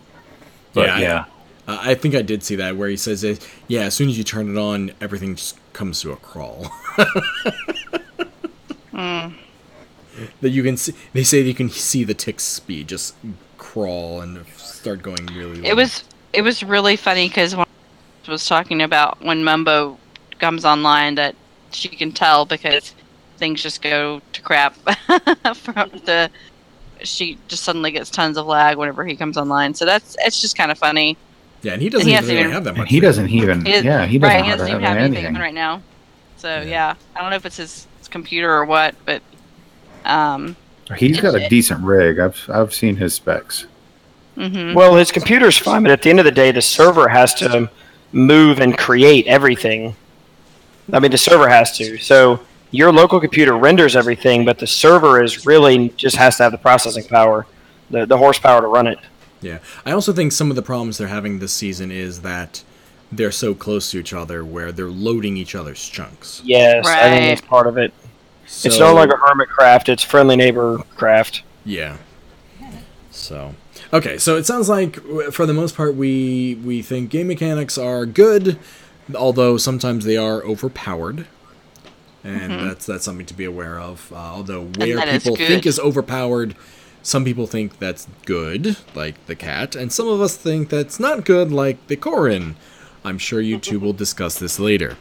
But yeah. I think I did see that where he says, yeah, as soon as you turn it on, everything just comes to a crawl. That you can see, they say that you can see the tick speed just crawl and start going really low. It was really funny because when I was talking about when Mumbo comes online that she can tell because things just go to crap she just suddenly gets tons of lag whenever he comes online. So it's just kind of funny. Yeah, and he doesn't even have that much. He doesn't even. He doesn't even have anything right now. So yeah, I don't know if it's his computer or what, but he's got a decent rig. I've seen his specs. Mm-hmm. Well, his computer's fine, but at the end of the day, the server has to move and create everything. I mean, the server has to. So your local computer renders everything, but the server is really just has to have the processing power, the horsepower to run it. Yeah. I also think some of the problems they're having this season is that they're so close to each other where they're loading each other's chunks. Yes, right. I think that's part of it. So, it's no longer Hermitcraft, it's Friendly Neighbor Craft. Yeah. So, okay, so it sounds like for the most part we think game mechanics are good, although sometimes they are overpowered. And that's something to be aware of. Although where people think is overpowered, some people think that's good, like the cat, and some of us think that's not good, like the Corrin. I'm sure you two will discuss this later.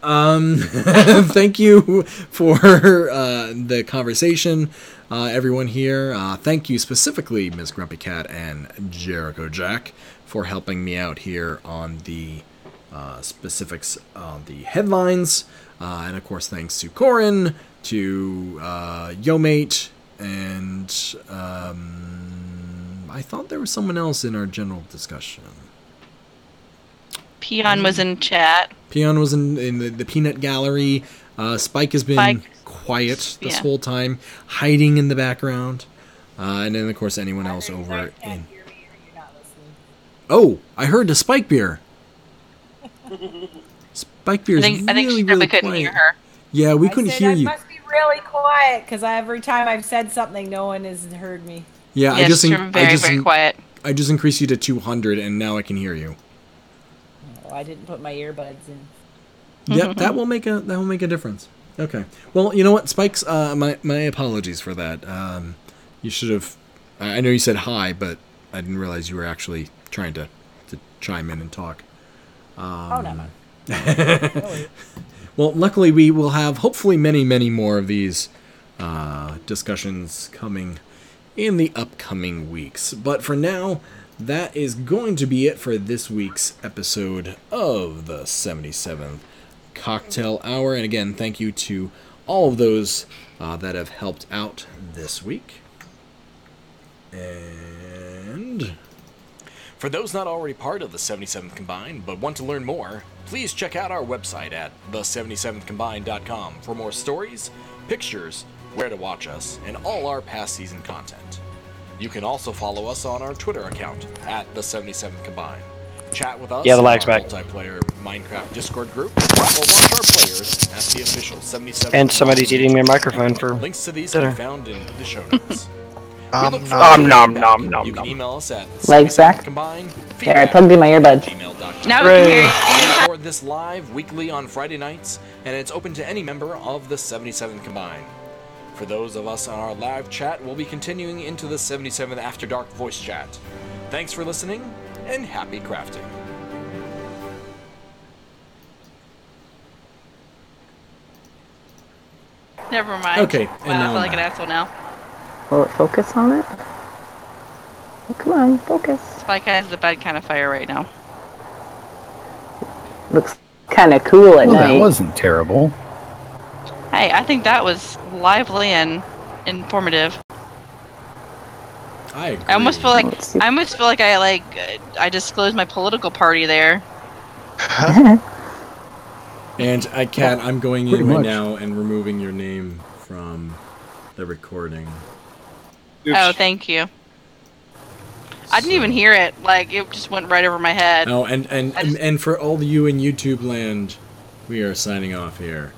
Thank you for the conversation, everyone here. Thank you specifically, Ms. Grumpy Cat and Jericho Jack, for helping me out here on the specifics on the headlines. And of course, thanks to Corrin, to Yomate, and I thought there was someone else in our general discussion. Peon was in chat. Peon was in the peanut gallery. Spike has been quiet this whole time, hiding in the background. And then, of course, anyone else over in... Oh, I heard the Spike Beer. Spike Beer is I think really, she really couldn't quiet. hear her. Yeah, we couldn't hear you. I must be really quiet because every time I've said something, no one has heard me. Yeah, yes, very quiet. I just increased you to 200, and now I can hear you. Oh, I didn't put my earbuds in. Yep, that will make a difference. Okay. Well, you know what, Spikes? My apologies for that. You should have. I know you said hi, but I didn't realize you were actually trying to chime in and talk. Oh no. Well, luckily we will have hopefully many, many more of these discussions coming in the upcoming weeks. But for now, that is going to be it for this week's episode of the 77th Cocktail Hour. And again, thank you to all of those that have helped out this week. And for those not already part of the 77th Combined but want to learn more, please check out our website at the77thcombined.com for more stories, pictures, where to watch us, and all our past season content. You can also follow us on our Twitter account at the77th Combined. Chat with us in our multiplayer Minecraft Discord group, or watch our players at the official 77th. And somebody's eating their microphone for links to these dinner. can be found in the show notes. Nom. You can email us at legs back. There, I plugged in my earbuds. Now we can hear you. We record this live weekly on Friday nights, and it's open to any member of the 77th Combined. For those of us on our live chat, we'll be continuing into the 77th After Dark voice chat. Thanks for listening, and happy crafting. Never mind. Okay, and wow, now I feel like an asshole now. Will it focus on it? Oh, come on, focus. Spike has the bed kind of fire right now. Looks kind of cool at night. That wasn't terrible. Hey, I think that was lively and informative. I agree. I almost feel like I disclosed my political party there. And I'm going in right now and removing your name from the recording. Oops. Oh, thank you. I didn't even hear it. Like, it just went right over my head. Oh, and for all of you in YouTube land, we are signing off here.